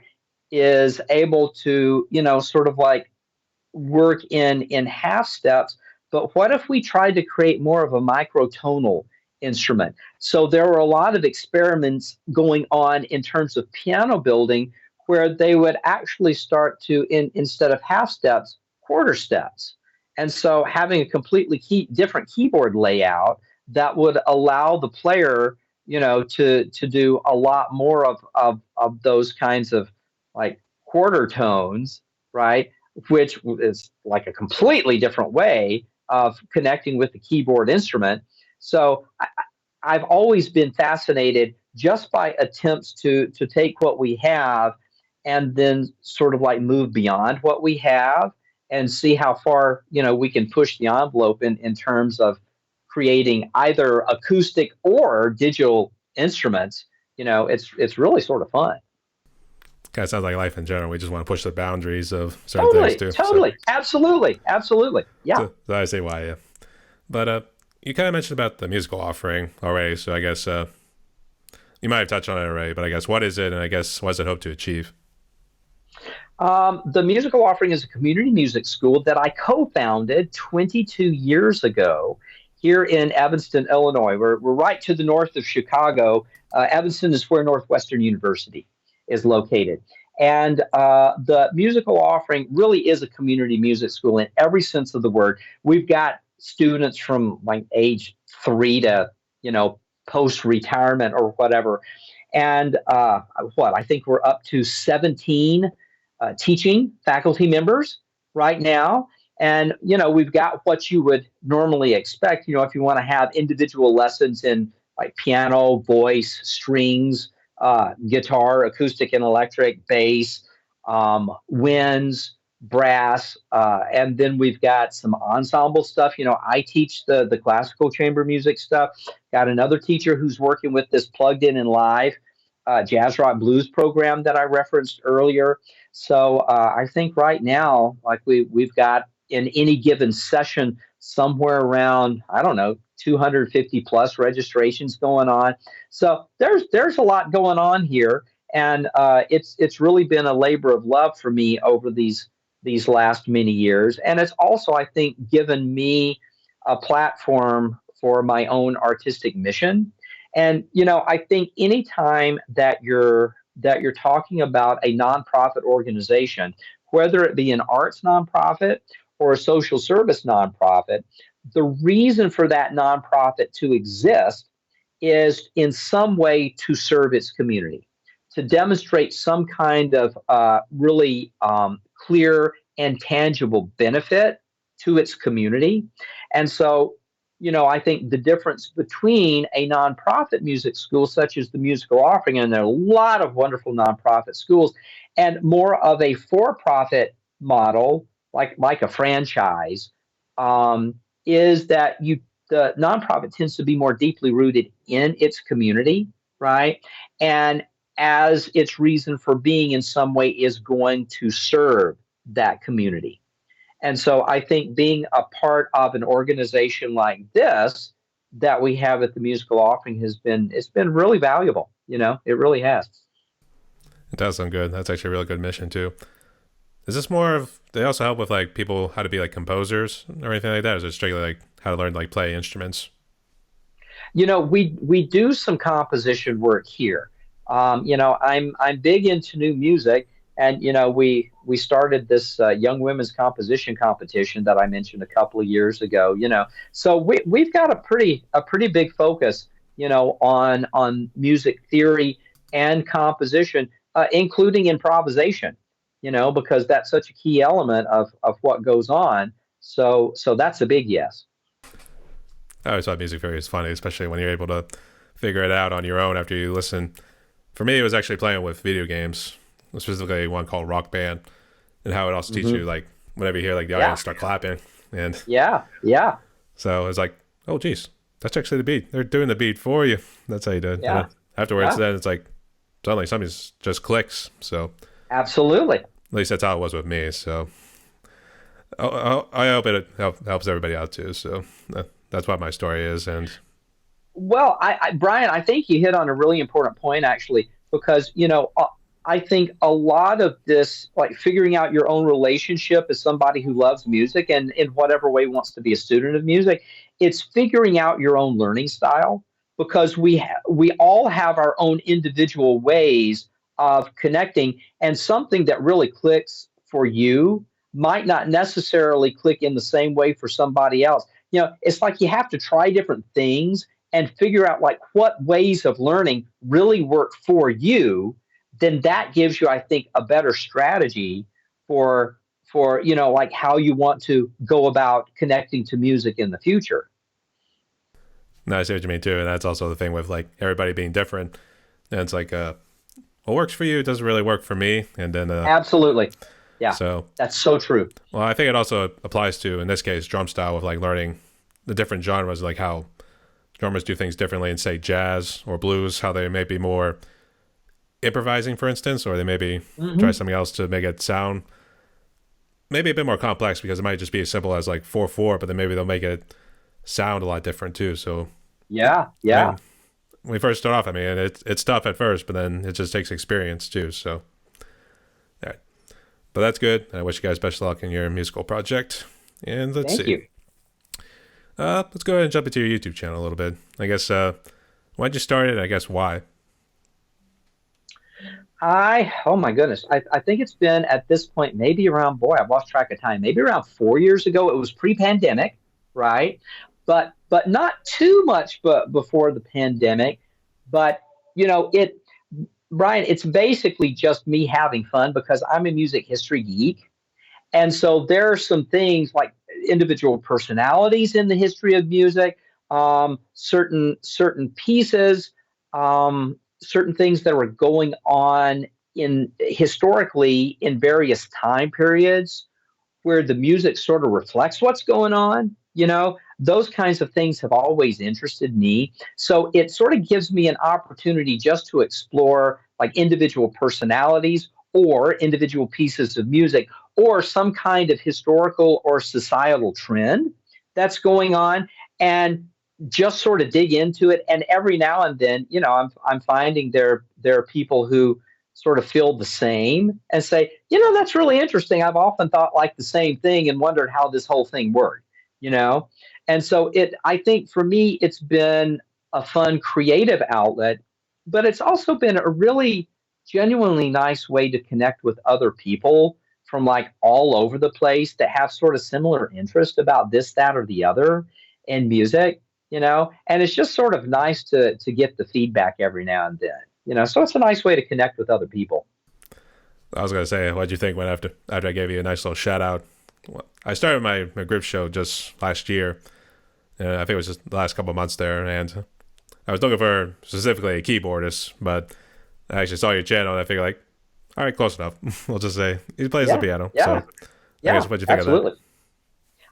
is able to, sort of like work in half steps, but what if we tried to create more of a microtonal instrument. So there were a lot of experiments going on in terms of piano building where they would actually start to, instead of half steps, quarter steps. And so having a completely different keyboard layout that would allow the player, to do a lot more of those kinds of like quarter tones, right? Which is like a completely different way of connecting with the keyboard instrument. So I've always been fascinated just by attempts to take what we have and then sort of like move beyond what we have and see how far we can push the envelope in terms of creating either acoustic or digital instruments. It's really sort of fun. Kind of sounds like life in general. We just want to push the boundaries of certain things Totally, too. So, totally, absolutely, absolutely. Yeah. so I say why, yeah. But you kind of mentioned about the musical offering already. So I guess you might have touched on it already. But I guess what is it, and I guess what does it hope to achieve? The musical offering is a community music school that I co-founded 22 years ago here in Evanston, Illinois. We're right to the north of Chicago. Evanston is where Northwestern University is located. And the musical offering really is a community music school in every sense of the word. We've got students from like age 3 to, post-retirement or whatever. And I think we're up to 17 teaching faculty members right now. And, we've got what you would normally expect, if you want to have individual lessons in like piano, voice, strings, guitar, acoustic and electric, bass, winds, brass, and then we've got some ensemble stuff. I teach the classical chamber music stuff. Got another teacher who's working with this plugged in and live jazz rock blues program that I referenced earlier. So I think right now, like we've got in any given session somewhere around, I don't know, 250 plus registrations going on. So there's a lot going on here, and it's really been a labor of love for me over these last many years, and it's also, I think, given me a platform for my own artistic mission. And I think anytime that you're talking about a nonprofit organization, whether it be an arts nonprofit or a social service nonprofit, the reason for that nonprofit to exist is in some way to serve its community, to demonstrate some kind of really clear and tangible benefit to its community. And so, I think the difference between a nonprofit music school, such as the Musical Offering, and there are a lot of wonderful nonprofit schools, and more of a for-profit model, like a franchise, is that the nonprofit tends to be more deeply rooted in its community, right? And as its reason for being in some way is going to serve that community. And so I think being a part of an organization like this that we have at the Musical Offering it's been really valuable. It really has. It does sound good. That's actually a really good mission too. Is this more of, they also help with like people how to be like composers or anything like that? Or is it strictly like how to learn to like play instruments? We do some composition work here. I'm big into new music, and we started this young women's composition competition that I mentioned a couple of years ago. So we've got a pretty big focus, on music theory and composition, including improvisation. Because that's such a key element of what goes on. So that's a big yes. I always thought music theory is funny, especially when you're able to figure it out on your own after you listen. For me, it was actually playing with video games, specifically one called Rock Band, and how it also teaches you, like, whenever you hear, like, the audience start clapping. And Yeah. so it's like, oh, geez, that's actually the beat. They're doing the beat for you. That's how you do it. Yeah. And then afterwards, Yeah. then it's like, suddenly something just clicks. So Absolutely. at least that's how it was with me. So I hope it helps everybody out too. So that's what my story is. And Well, Brian, I think you hit on a really important point, actually, because I think a lot of this, like figuring out your own relationship as somebody who loves music and in whatever way wants to be a student of music, it's figuring out your own learning style. because we all have our own individual ways of connecting, and something that really clicks for you might not necessarily click in the same way for somebody else. It's like you have to try different things and figure out like what ways of learning really work for you. Then that gives you, I think, a better strategy for like how you want to go about connecting to music in the future. No, I see what you mean too, and that's also the thing with like everybody being different. And it's like, what works for you doesn't really work for me, and then Absolutely. Yeah, so that's so true. well, I think it also applies to in this case drum style with like learning the different genres, like how drummers do things differently in say jazz or blues, how they may be more improvising, for instance, or they maybe try Hmm. something else to make it sound maybe a bit more complex because it might just be as simple as like 4/4, but then maybe they'll make it sound a lot different too. So Yeah, I yeah. mean, when we first start off, I mean, it's tough at first, but then it just takes experience too. So, all right. But that's good. I wish you guys best of luck in your musical project. And let's Thank see. you. Let's go ahead and jump into your YouTube channel a little bit. I guess, why'd you start it? I guess why? Oh my goodness. I think it's been at this point, maybe around, boy, I've lost track of time, maybe around 4 years ago. It was pre-pandemic, right? But not too much but before the pandemic. But it Brian, it's basically just me having fun because I'm a music history geek. And so there are some things like individual personalities in the history of music, certain pieces, certain things that were going on in historically in various time periods where the music sort of reflects what's going on. Those kinds of things have always interested me. So it sort of gives me an opportunity just to explore like individual personalities or individual pieces of music or some kind of historical or societal trend that's going on, and just sort of dig into it. And every now and then, I'm finding there are people who sort of feel the same and say, that's really interesting. I've often thought like the same thing and wondered how this whole thing worked, you know? And so I think for me, it's been a fun creative outlet, but it's also been a really genuinely nice way to connect with other people from like all over the place that have sort of similar interest about this, that, or the other in music, and it's just sort of nice to get the feedback every now and then, so it's a nice way to connect with other people. I was gonna say, what'd you think when after I gave you a nice little shout out? Well, I started my grip show just last year. I think it was just the last couple of months there, and I was looking for specifically a keyboardist, but I actually saw your channel and I figured like, all right, close enough. We'll just say he plays the Yeah, piano. yeah, So I guess yeah, what'd you think of that? absolutely.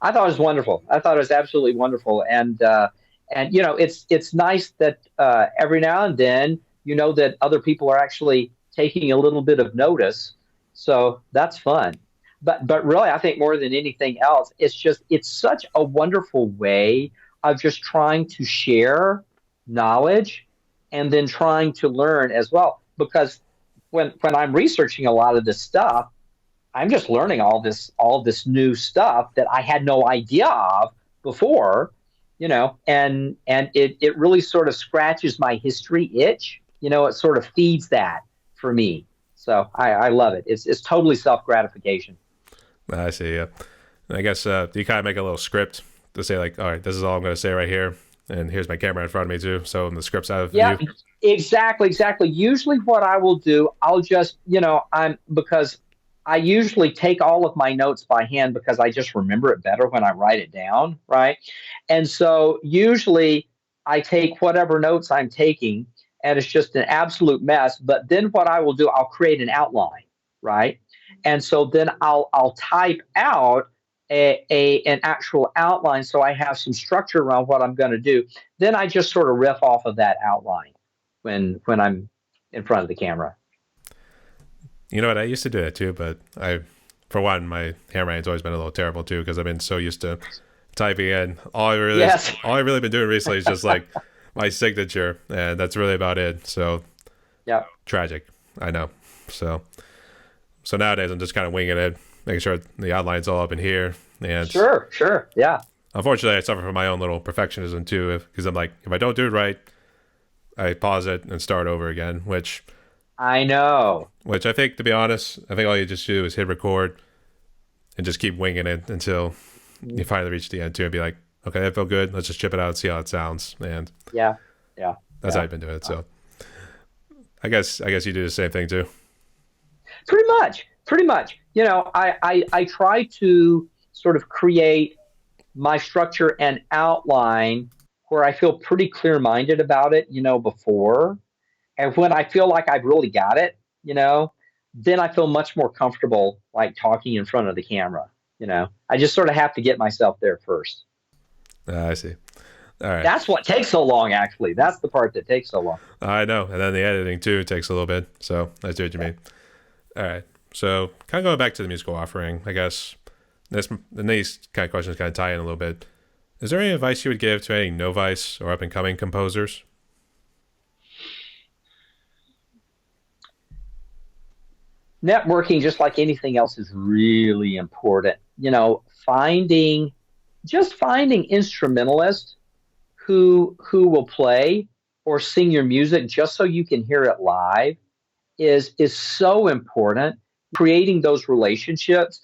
I thought it was wonderful. I thought it was absolutely wonderful, and it's nice that every now and then that other people are actually taking a little bit of notice. So that's fun. But really, I think more than anything else, it's such a wonderful way of just trying to share knowledge and then trying to learn as well. Because when I'm researching a lot of this stuff, I'm just learning all this new stuff that I had no idea of before, and it really sort of scratches my history itch. It sort of feeds that for me. So I love it. It's totally self gratification. I see. Yeah. And I guess you kind of make a little script to say like, all right, this is all I'm going to say right here, and here's my camera in front of me too. So the script's out of Yeah, view. exactly, exactly. Usually what I will do, I'll just, I'm because I usually take all of my notes by hand because I just remember it better when I write it down, right? And so usually I take whatever notes I'm taking and it's just an absolute mess, but then what I will do, I'll create an outline, right? And so then I'll type out an actual outline so I have some structure around what I'm going to do. Then I just sort of riff off of that outline when I'm in front of the camera. You know what? I used to do that too, but for one, my handwriting's always been a little terrible too because I've been so used to typing in. Yes. All I really been doing recently is just like my signature, and that's really about it. So Yeah. tragic, I know. So nowadays I'm just kind of winging it, making sure the outline's all up in here. And Sure. Yeah. unfortunately, I suffer from my own little perfectionism too, because I'm like, if I don't do it right, I pause it and start over again, I know. which I think, to be honest, I think all you just do is hit record and just keep winging it until you Mhm. finally reach the end too and be like, okay, that felt good. Let's just chip it out and see how it sounds. And Yeah, yeah, that's how yeah. I've been doing it. Uh, So I guess you do the same thing too. Pretty much, pretty much. I try to sort of create my structure and outline where I feel pretty clear minded about it, before. And when I feel like I've really got it, then I feel much more comfortable like talking in front of the camera. I just sort of have to get myself there first. I see. All right. That's what takes so long, actually. That's the part that takes so long. I know. And then the editing too takes a little bit. So I see what you Yeah. mean. All right. So kind of going back to the musical offering, I guess these kind of questions kind of tie in a little bit. Is there any advice you would give to any novice or up and coming composers? Networking, just like anything else, is really important. Finding instrumentalists who will play or sing your music just so you can hear it live is so important. Creating relationships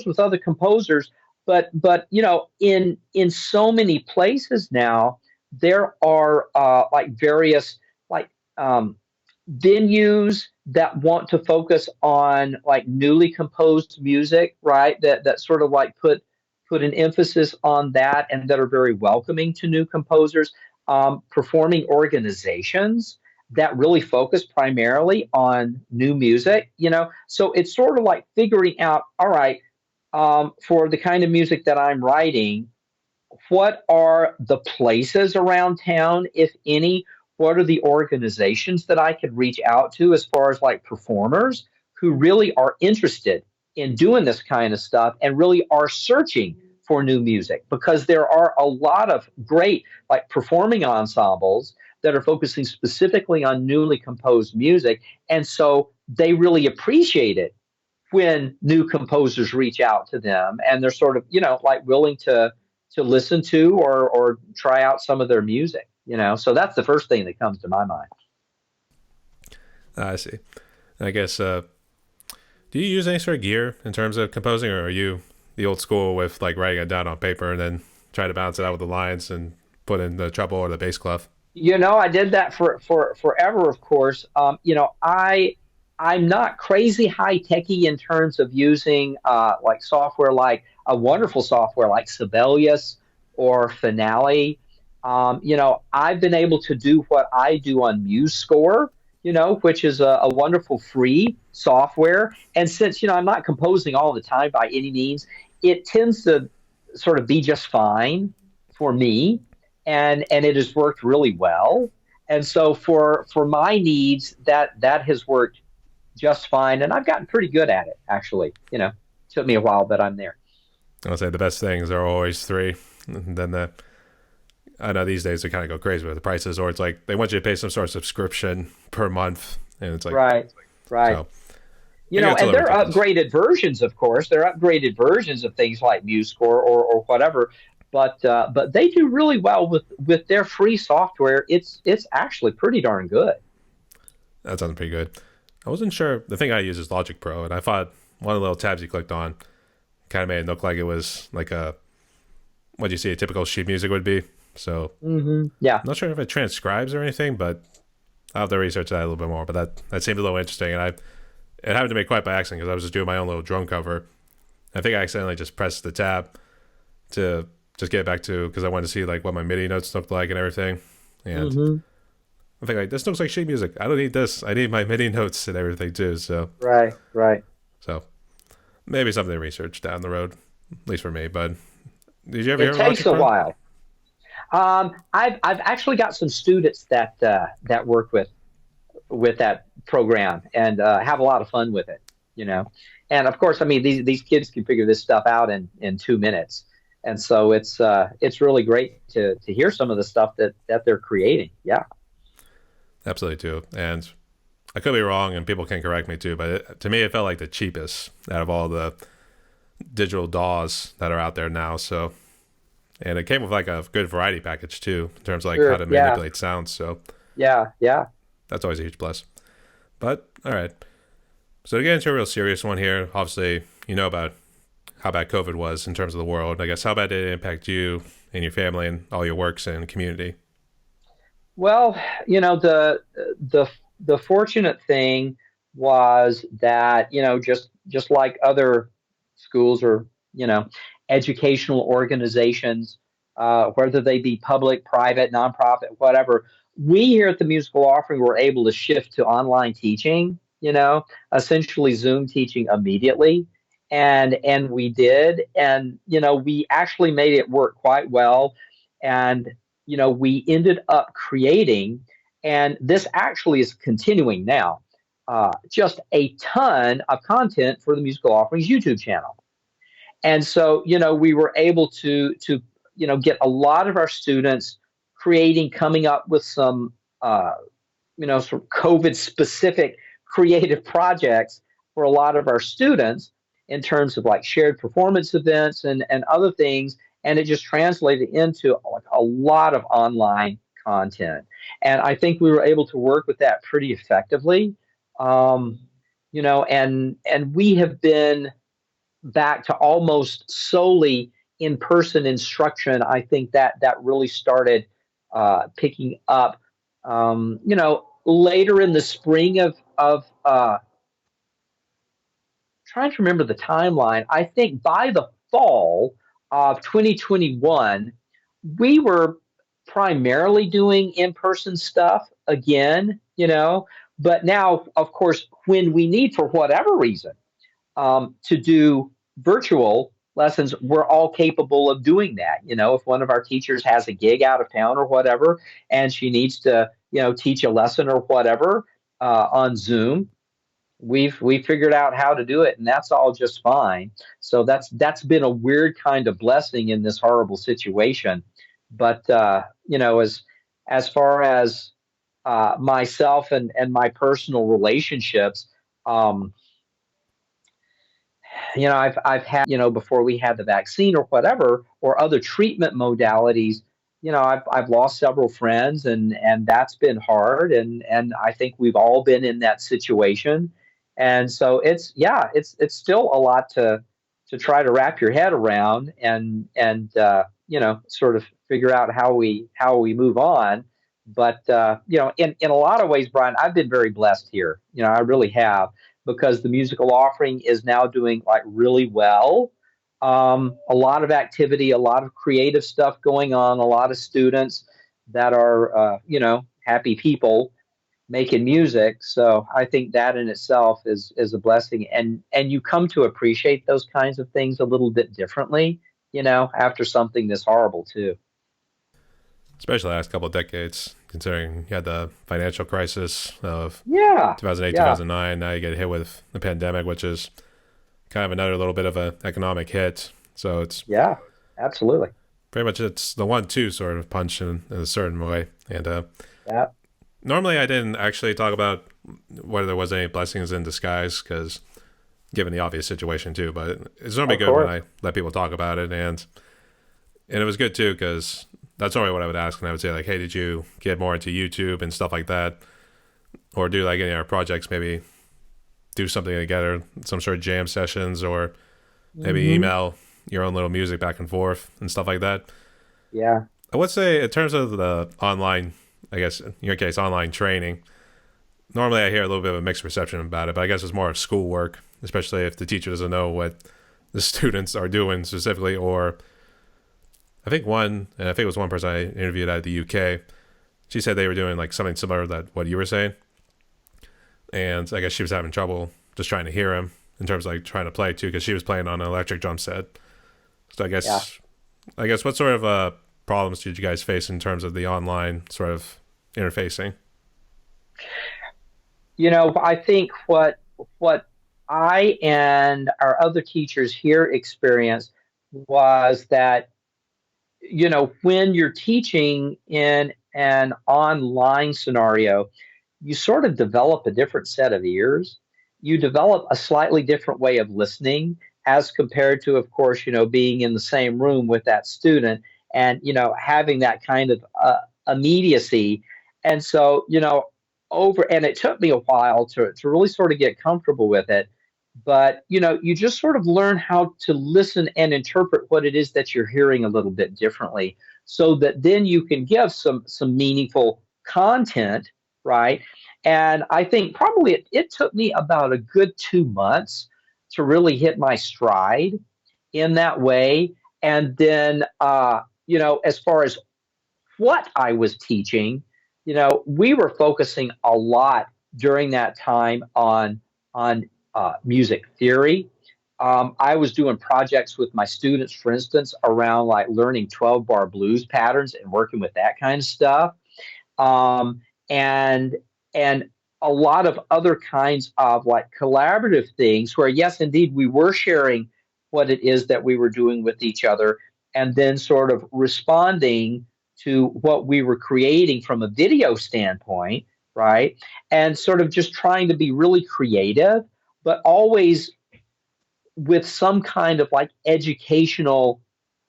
with other composers, but in so many places now there are like various like venues that want to focus on like newly composed music, right? That sort of like put an emphasis on that and that are very welcoming to new composers. Performing organizations that really focus primarily on new music, So it's sort of like figuring out, all right, for the kind of music that I'm writing, what are the places around town, if any? What are the organizations that I could reach out to as far as like performers who really are interested in doing this kind of stuff and really are searching for new music? Because there are a lot of great like performing ensembles that are focusing specifically on newly composed music. And so they really appreciate it when new composers reach out to them and they're sort of like willing to listen to or try out some of their music. So that's the first thing that comes to my mind. I see. I guess, do you use any sort of gear in terms of composing, or are you the old school with like writing it down on paper and then try to bounce it out with the lines and put in the treble or the bass clef? I did that for forever, of course. I'm not crazy high techy in terms of using like software, like a wonderful software like Sibelius or Finale. I've been able to do what I do on MuseScore, which is a wonderful free software. And since I'm not composing all the time by any means, it tends to sort of be just fine for me, and it has worked really well. And so for my needs, that has worked just fine, and I've gotten pretty good at it. Actually, took me a while, but I'm there. I'll say the best things are always three. And then I know these days they kind of go crazy with the prices, or it's like they want you to pay some sort of subscription per month, and it's like, Right, right. so I think it's a And little they're ridiculous. upgraded versions, of course. They're upgraded versions of things like MuseScore or whatever. But they do really well with their free software. It's actually pretty darn good. That sounds pretty good. I wasn't sure. The thing I use is Logic Pro, and I thought one of the little tabs you clicked on kind of made it look like it was like what you see a typical sheet music would be. So Yeah. I'm not sure if it transcribes or anything, but I'll have to research that a little bit more. But that seemed a little interesting, and it happened to me quite by accident because I was just doing my own little drone cover. I think I accidentally just pressed the tab to just get back to, because I wanted to see like what my MIDI notes looked like and everything. And hmm I think like this looks like sheet music. I don't need this. I need my MIDI notes and everything too. Right, right. So maybe something to research down the road, at least for me. But did you ever It hear of takes Logic a Pro? while. I've actually got some students that work with that program and have a lot of fun with it. You know, and of course, I mean these kids can figure this stuff out in 2 minutes, and so it's really great to hear some of the stuff that they're creating. Yeah. Absolutely too. And I could be wrong, and people can correct me too. But to me, it felt like the cheapest out of all the digital DAWs that are out there now. So and it came with like a good variety package too, in terms of like how Sure. to Yeah. manipulate sounds. So Yeah. Yeah. that's always a huge plus. But all right, so to get into a real serious one here, obviously you know about how bad COVID was in terms of the world. I guess how bad did it impact you and your family and all your works and community? Well, the the fortunate thing was that, just like other schools or, you know, educational organizations, whether they be public, private, nonprofit, whatever, we here at the Musical Offering were able to shift to online teaching, essentially Zoom teaching immediately. And we did, and we actually made it work quite well. And we ended up creating, and this actually is continuing now, just a ton of content for the Musical Offerings YouTube channel. And so, we were able to get a lot of our students creating, coming up with some, sort of COVID specific creative projects for a lot of our students in terms of like shared performance events and other things. And it just translated into like a lot of online content. And I think we were able to work with that pretty effectively. Um, and we have been back to almost solely in-person instruction. I think that really started picking up, later in the spring of trying to remember the timeline. I think by the fall of 2021, we were primarily doing in-person stuff again, but now, of course, when we need, for whatever reason, to do virtual lessons, we're all capable of doing that. If one of our teachers has a gig out of town or whatever, and she needs to, teach a lesson or whatever on Zoom, we figured out how to do it, and that's all just fine. So that's been a weird kind of blessing in this horrible situation. But as far as myself and my personal relationships, um, I've had, before we had the vaccine or whatever, or other treatment modalities, I've lost several friends, and that's been hard. And I think we've all been in that situation. And so it's still a lot to try to wrap your head around and sort of figure out how we move on. But in a lot of ways, Brian, I've been very blessed here. I really have, because the Musical Offering is now doing like really well. A lot of activity, a lot of creative stuff going on, a lot of students that are, happy people making music. So I think that in itself is a blessing, and you come to appreciate those kinds of things a little bit differently, after something this horrible too. Especially the last couple of decades, considering you had the financial crisis of Yeah, 2008, yeah, 2009. Now you get hit with the pandemic, which is kind of another little bit of an economic hit. So it's yeah, absolutely. pretty much it's the 1-2 sort of punch in a certain way. And Yeah, normally I didn't actually talk about whether there was any blessings in disguise, because given the obvious situation too, but it's normally of good when course. I let people talk about it. And it was good too, because that's normally what I would ask, and I would say like, hey, did you get more into YouTube and stuff like that, or do like any of our projects, maybe do something together, some sort of jam sessions, or maybe Hmm. email your own little music back and forth and stuff like that. Yeah. I would say in terms of the online, I guess in your case, online training, normally I hear a little bit of a mixed reception about it, but I guess it's more of schoolwork, especially if the teacher doesn't know what the students are doing specifically. Or I think it was one person I interviewed out of the UK. She said they were doing like something similar to that what you were saying, and I guess she was having trouble just trying to hear him in terms of like trying to play too, because she was playing on an electric drum set. So Yeah. I guess what sort of problems did you guys face in terms of the online sort of interfacing? I think what I and our other teachers here experienced was that, when you're teaching in an online scenario, you sort of develop a different set of ears. You develop a slightly different way of listening as compared to, of course, being in the same room with that student and having that kind of immediacy. And so over and it took me a while to really sort of get comfortable with it, but you just sort of learn how to listen and interpret what it is that you're hearing a little bit differently, so that then you can give some meaningful content, right? And I think probably it took me about a good 2 months to really hit my stride in that way. And then as far as what I was teaching, we were focusing a lot during that time on music theory. I was doing projects with my students, for instance, around like learning 12 bar blues patterns and working with that kind of stuff. Um, and and a lot of other kinds of like collaborative things where yes, indeed, we were sharing what it is that we were doing with each other, and then sort of responding to what we were creating from a video standpoint, right? And sort of just trying to be really creative, but always with some kind of like educational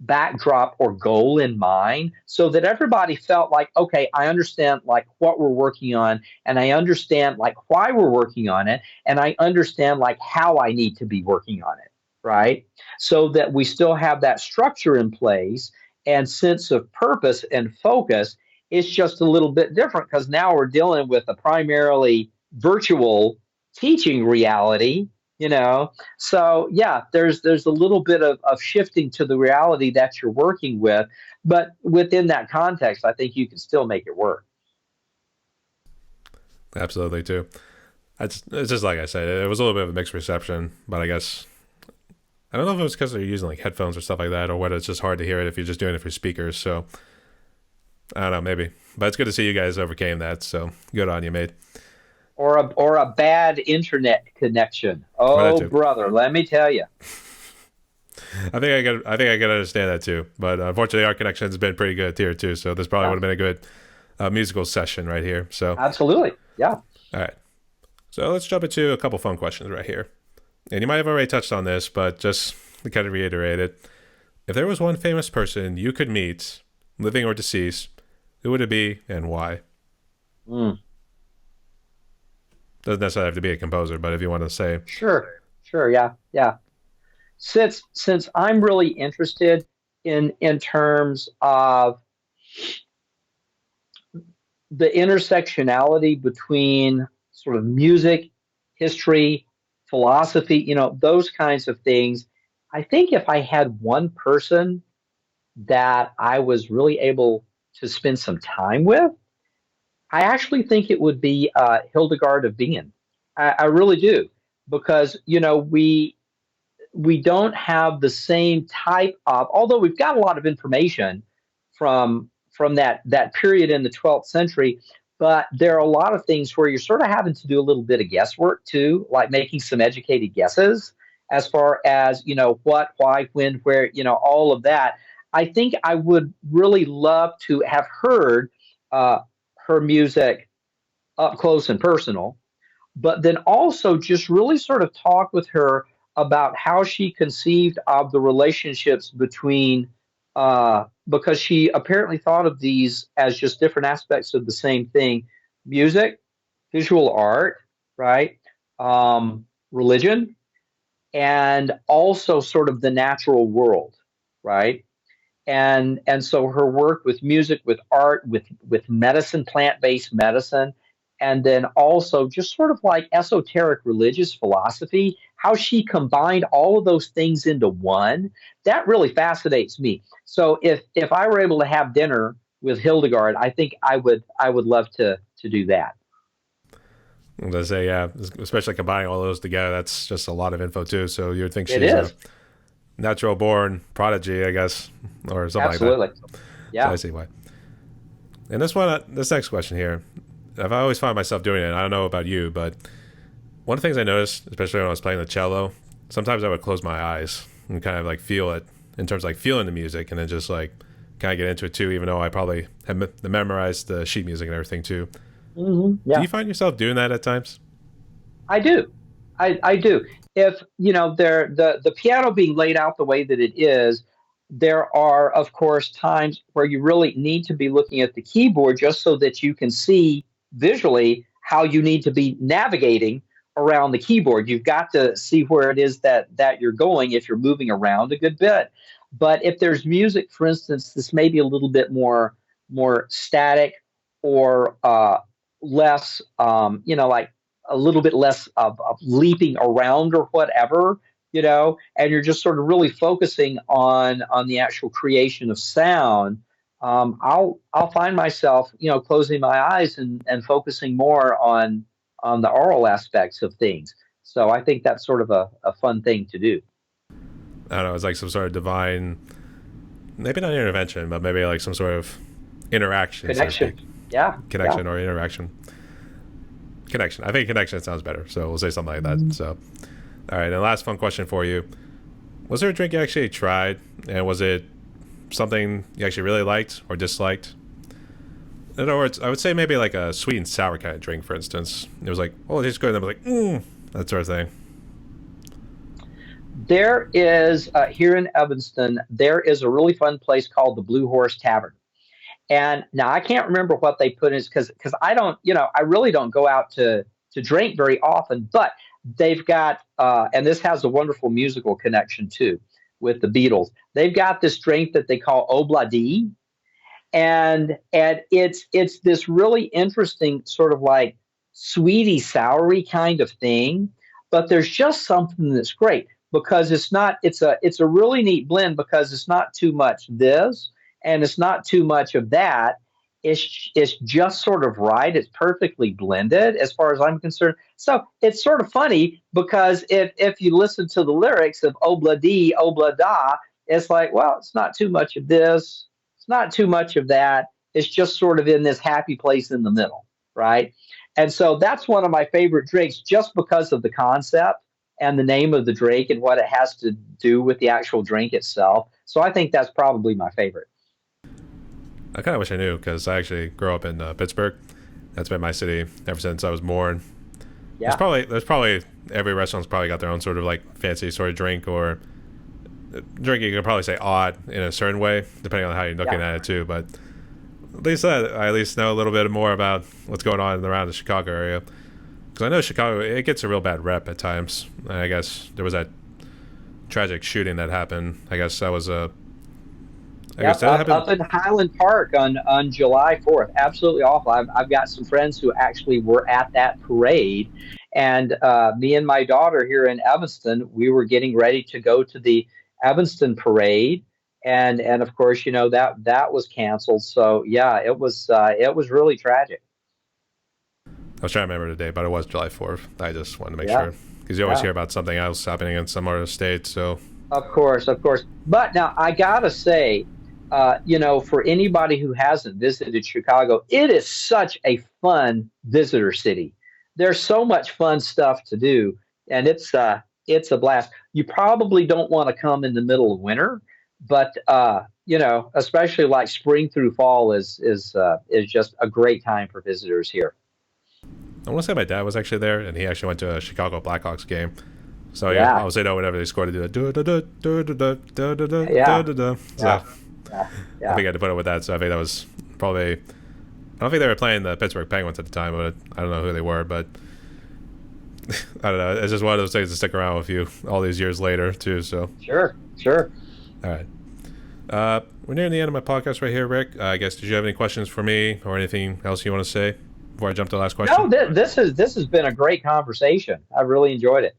backdrop or goal in mind, so that everybody felt like, okay, I understand like what we're working on, and I understand like why we're working on it, and I understand like how I need to be working on it, right? So that we still have that structure in place and sense of purpose and focus. It's just a little bit different because now we're dealing with a primarily virtual teaching reality, you know. So yeah, there's a little bit of shifting to the reality that you're working with, but within that context, I think you can still make it work. Absolutely too. It's just like I said, it was a little bit of a mixed reception, but I guess I don't know if it was because they're using like headphones or stuff like that, or whether it's just hard to hear it if you're just doing it through speakers. So I don't know, maybe. But it's good to see you guys overcame that. So good on you, mate. Or a bad internet connection. Or that Oh too. brother, let me tell you. I think I can understand that too. But unfortunately, our connection's been pretty good here too. So this probably would Yeah, have been a good musical session right here. So absolutely. Yeah. all right. So let's jump into a couple fun questions right here. And you might have already touched on this, but just to kind of reiterate it, if there was one famous person you could meet, living or deceased, who would it be and why? Mm, Doesn't necessarily have to be a composer, but if you want to say, sure. Sure. Yeah. Yeah. Since I'm really interested in terms of the intersectionality between sort of music, history, philosophy, those kinds of things. I think if I had one person that I was really able to spend some time with, I actually think it would be Hildegard of Bingen. I really do, because we don't have the same type of, although we've got a lot of information from that period in the 12th century, but there are a lot of things where you're sort of having to do a little bit of guesswork too, like making some educated guesses as far as what, why, when, where, all of that. I think I would really love to have heard uh, her music up close and personal, but then also just really sort of talk with her about how she conceived of the relationships between, because she apparently thought of these as just different aspects of the same thing: music, visual art, right? Religion, and also sort of the natural world, right? And so her work with music, with art, with medicine, plant-based medicine, and then also just sort of like esoteric religious philosophy, how she combined all of those things into one, that really fascinates me. So if I were able to have dinner with Hildegard, I think I would love to do that. I'm going to say, yeah, especially combining all those together, that's just a lot of info too. So you would think It she's a is. natural born prodigy, I guess, or something like that. Absolutely. So I Yeah. see why. And this next question here, I've always found myself doing it. I don't know about you, but one of the things I noticed, especially when I was playing the cello, sometimes I would close my eyes and kind of like feel it in terms of like feeling the music, and then just like kind of get into it too, even though I probably have memorized the sheet music and everything too. Do Yeah. you find yourself doing that at times? I do. I do. If the piano being laid out the way that it is, there are, of course, times where you really need to be looking at the keyboard just so that you can see visually how you need to be navigating around the keyboard. You've got to see where it is that you're going if you're moving around a good bit. But if there's music, for instance, this may be a little bit more static or less, like a little bit less of leaping around or whatever, and you're just sort of really focusing on the actual creation of sound. I'll find myself, closing my eyes and focusing more on the oral aspects of things. So I think that's sort of a fun thing to do. I don't know, it's like some sort of divine, maybe not intervention, but maybe like some sort of interaction, so to speak. Connection. Yeah, yeah. Connection or interaction. Connection. I think connection sounds better, so we'll say something like that. So, all right, and last fun question for you. Was there a drink you actually tried, and was it something you actually really liked or disliked? In other words, I would say maybe like a sweet and sour kind of drink, for instance. It was like, oh, it's just good, and I'm like, that sort of thing. There is here in Evanston, there is a really fun place called the Blue Horse Tavern. And now I can't remember what they put in because I don't, I really don't go out to drink very often, but they've got and this has a wonderful musical connection too with the Beatles. They've got this drink that they call Obladi, and it's this really interesting sort of like sweety soury kind of thing, but there's just something that's great because it's a really neat blend because it's not too much this and it's not too much of that. It's just sort of right. It's perfectly blended as far as I'm concerned. So it's sort of funny because if you listen to the lyrics of Obla Di, Obla Da, it's like, well, it's not too much of this, it's not too much of that. It's just sort of in this happy place in the middle, right? And so that's one of my favorite drinks just because of the concept and the name of the drink and what it has to do with the actual drink itself. So I think that's probably my favorite. I kind of wish I knew because I actually grew up in Pittsburgh. That's been my city ever since I was born. Yeah, There's probably every restaurant's probably got their own sort of like fancy sort of drink or drink. You can probably say odd in a certain way depending on how you're looking yeah. at it too. But at least I at least know a little bit more about what's going on around the Chicago area because I know Chicago it gets a real bad rep at times. And I guess there was that tragic shooting that happened. I guess that was a I guess Yep, that up happened. in Highland Park on July 4th. Absolutely awful. I've got some friends who actually were at that parade, and me and my daughter here in Evanston, we were getting ready to go to the Evanston parade, and of course, that was canceled. So yeah, it was really tragic. I was trying to remember the date, but it was July 4th. I just wanted to make Yeah, sure because you always yeah. hear about something else happening in some other state. So Of course, of course. But now I gotta say, for anybody who hasn't visited Chicago, it is such a fun visitor city. There's so much fun stuff to do, and it's a blast. You probably don't want to come in the middle of winter, but especially like spring through fall is just a great time for visitors here. I want to say my dad was actually there, and he actually went to a Chicago Blackhawks game. So yeah, I Yeah, would say no whenever they scored to do yeah, that. So yeah, yeah, I yeah. think I had to put up with that. So I think that was probably. I don't think they were playing the Pittsburgh Penguins at the time, but I don't know who they were. But I don't know. It's just one of those things that stick around with you all these years later too. So Sure, sure. all right. We're nearing the end of my podcast right here, Rick. I guess did you have any questions for me or anything else you want to say before I jump to the last question? No, this has been a great conversation. I really enjoyed it.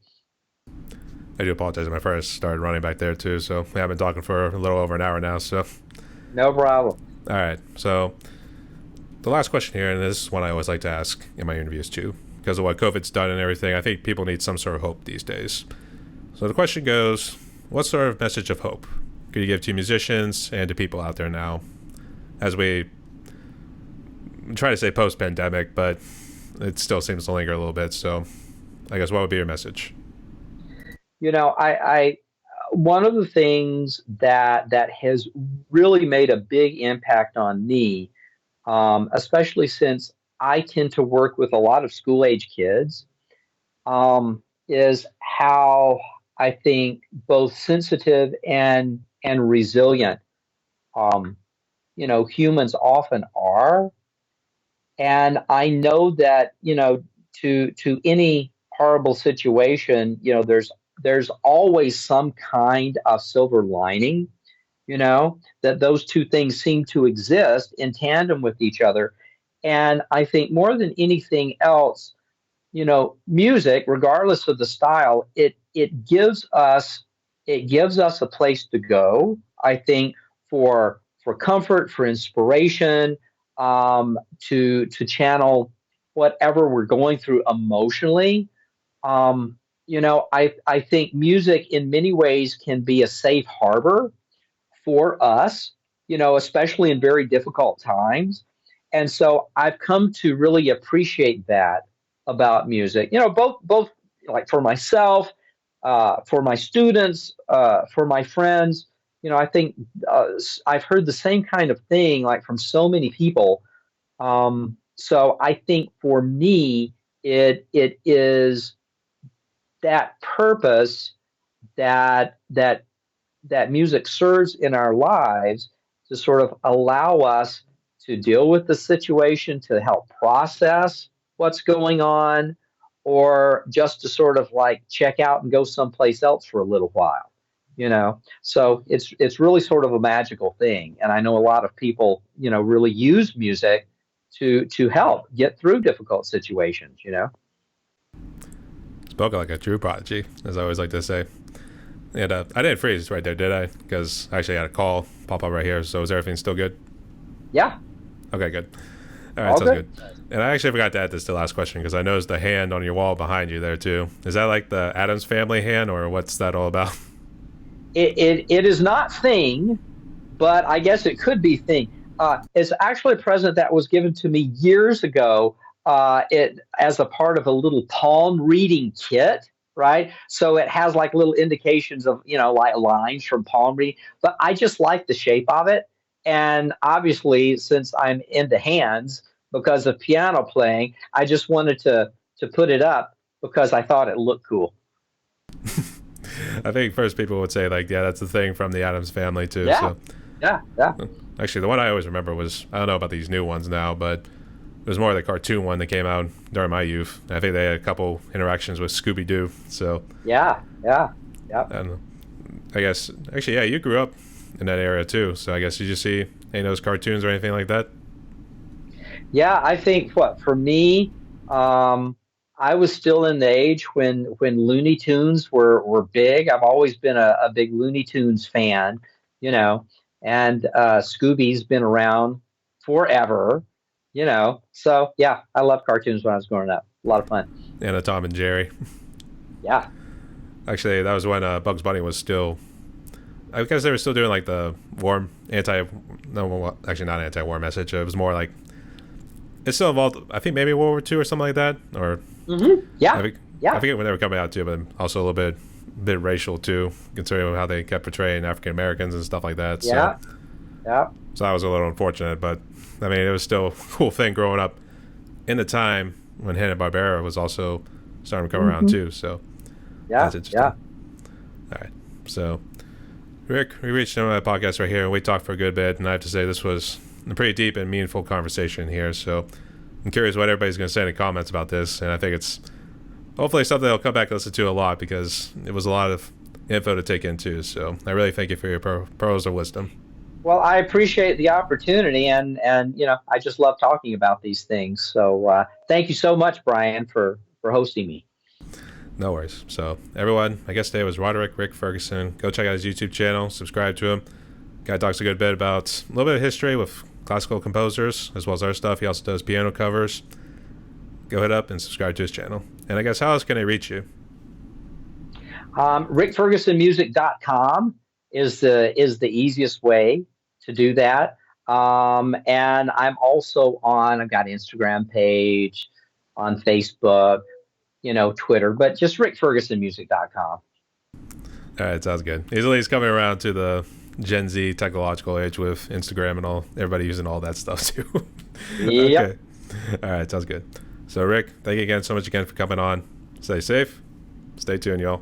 I do apologize when I first started running back there too. So we have been talking for a little over an hour now. So No problem. all right. So the last question here, and this is one I always like to ask in my interviews too, because of what COVID's done and everything. I think people need some sort of hope these days. So the question goes, what sort of message of hope could you give to musicians and to people out there now as we try to say post-pandemic, but it still seems to linger a little bit. So I guess what would be your message? I one of the things that has really made a big impact on me, especially since I tend to work with a lot of school age kids, is how I think both sensitive and and resilient, um, humans often are. And I know that, to any horrible situation, there's always some kind of silver lining, that those two things seem to exist in tandem with each other. And I think more than anything else, music, regardless of the style, it gives us a place to go. I think for comfort, for inspiration, to channel whatever we're going through emotionally. I think music in many ways can be a safe harbor for us, especially in very difficult times. And so I've come to really appreciate that about music, both like for myself, for my students, for my friends. I think I've heard the same kind of thing like from so many people. So I think for me, it is that purpose that that music serves in our lives to sort of allow us to deal with the situation, to help process what's going on, or just to sort of like check out and go someplace else for a little while. So it's really sort of a magical thing, and I know a lot of people really use music to help get through difficult situations. Spoken like a true prodigy, as I always like to say. And I didn't freeze right there, did I? Because I actually had a call pop up right here. So is everything still good? Yeah. Okay, good. All right, All sounds good. good. And I actually forgot to add this to the last question because I noticed the hand on your wall behind you there too. Is that like the Adams Family hand, or what's that all about? It is not thing, but I guess it could be thing. It's actually a present that was given to me years ago. It as a part of a little palm reading kit, right? So it has like little indications of like lines from palm reading. But I just like the shape of it, and obviously, since I'm into hands because of piano playing, I just wanted to put it up because I thought it looked cool. I think first people would say like, yeah, that's the thing from the Adams Family too. Yeah, So yeah, yeah. actually, the one I always remember was, I don't know about these new ones now, but it was more the cartoon one that came out during my youth. I think they had a couple interactions with Scooby Doo. So Yeah, yeah, yeah. and I guess actually, yeah, you grew up in that area too. So I guess did you see any of those cartoons or anything like that? Yeah, I think what for me, I was still in the age when Looney Tunes were big. I've always been a big Looney Tunes fan, you know, and Scooby's been around forever, So yeah, I loved cartoons when I was growing up. A lot of fun. And Tom and Jerry. Yeah. Actually, that was when Bugs Bunny was still. I guess they were still doing like the warm anti. No, well, actually not anti-war message. It was more like it's still involved. I think maybe World War II or something like that, or I Yeah. think I Yeah. forget when they were coming out too, but also a little bit racial too, considering how they kept portraying African Americans and stuff like that. So Yeah. Yeah. so that was a little unfortunate, but I mean it was still a cool thing growing up in the time when Hanna Barbera was also starting to come around hmm too. So Yeah. that's interesting. Yeah. All right, so Rick, we reached the end of my podcast right here, and we talked for a good bit. And I have to say, this was a pretty deep and meaningful conversation here. So I'm curious what everybody's going to say in the comments about this. And I think it's hopefully something they'll come back and listen to a lot because it was a lot of info to take in too. So I really thank you for your pearls of wisdom. Well, I appreciate the opportunity, and I just love talking about these things. So thank you so much, Brian, for hosting me. No worries. So everyone, my guest today was Roderick Rick Ferguson. Go check out his YouTube channel, subscribe to him. Guy talks a good bit about a little bit of history with classical composers as well as other stuff. He also does piano covers. Go hit up and subscribe to his channel. And I guess how else can I reach you? RickFergusonMusic.com is the easiest way to do that. And I'm also I've got an Instagram page, on Facebook, Twitter, but just RickFergusonMusic.com. All right, sounds good. He's at least coming around to the Gen Z technological age with Instagram and all. Everybody using all that stuff too. Yep. Okay. All right, sounds good. So Rick, thank you again so much again for coming on. Stay safe. Stay tuned, y'all.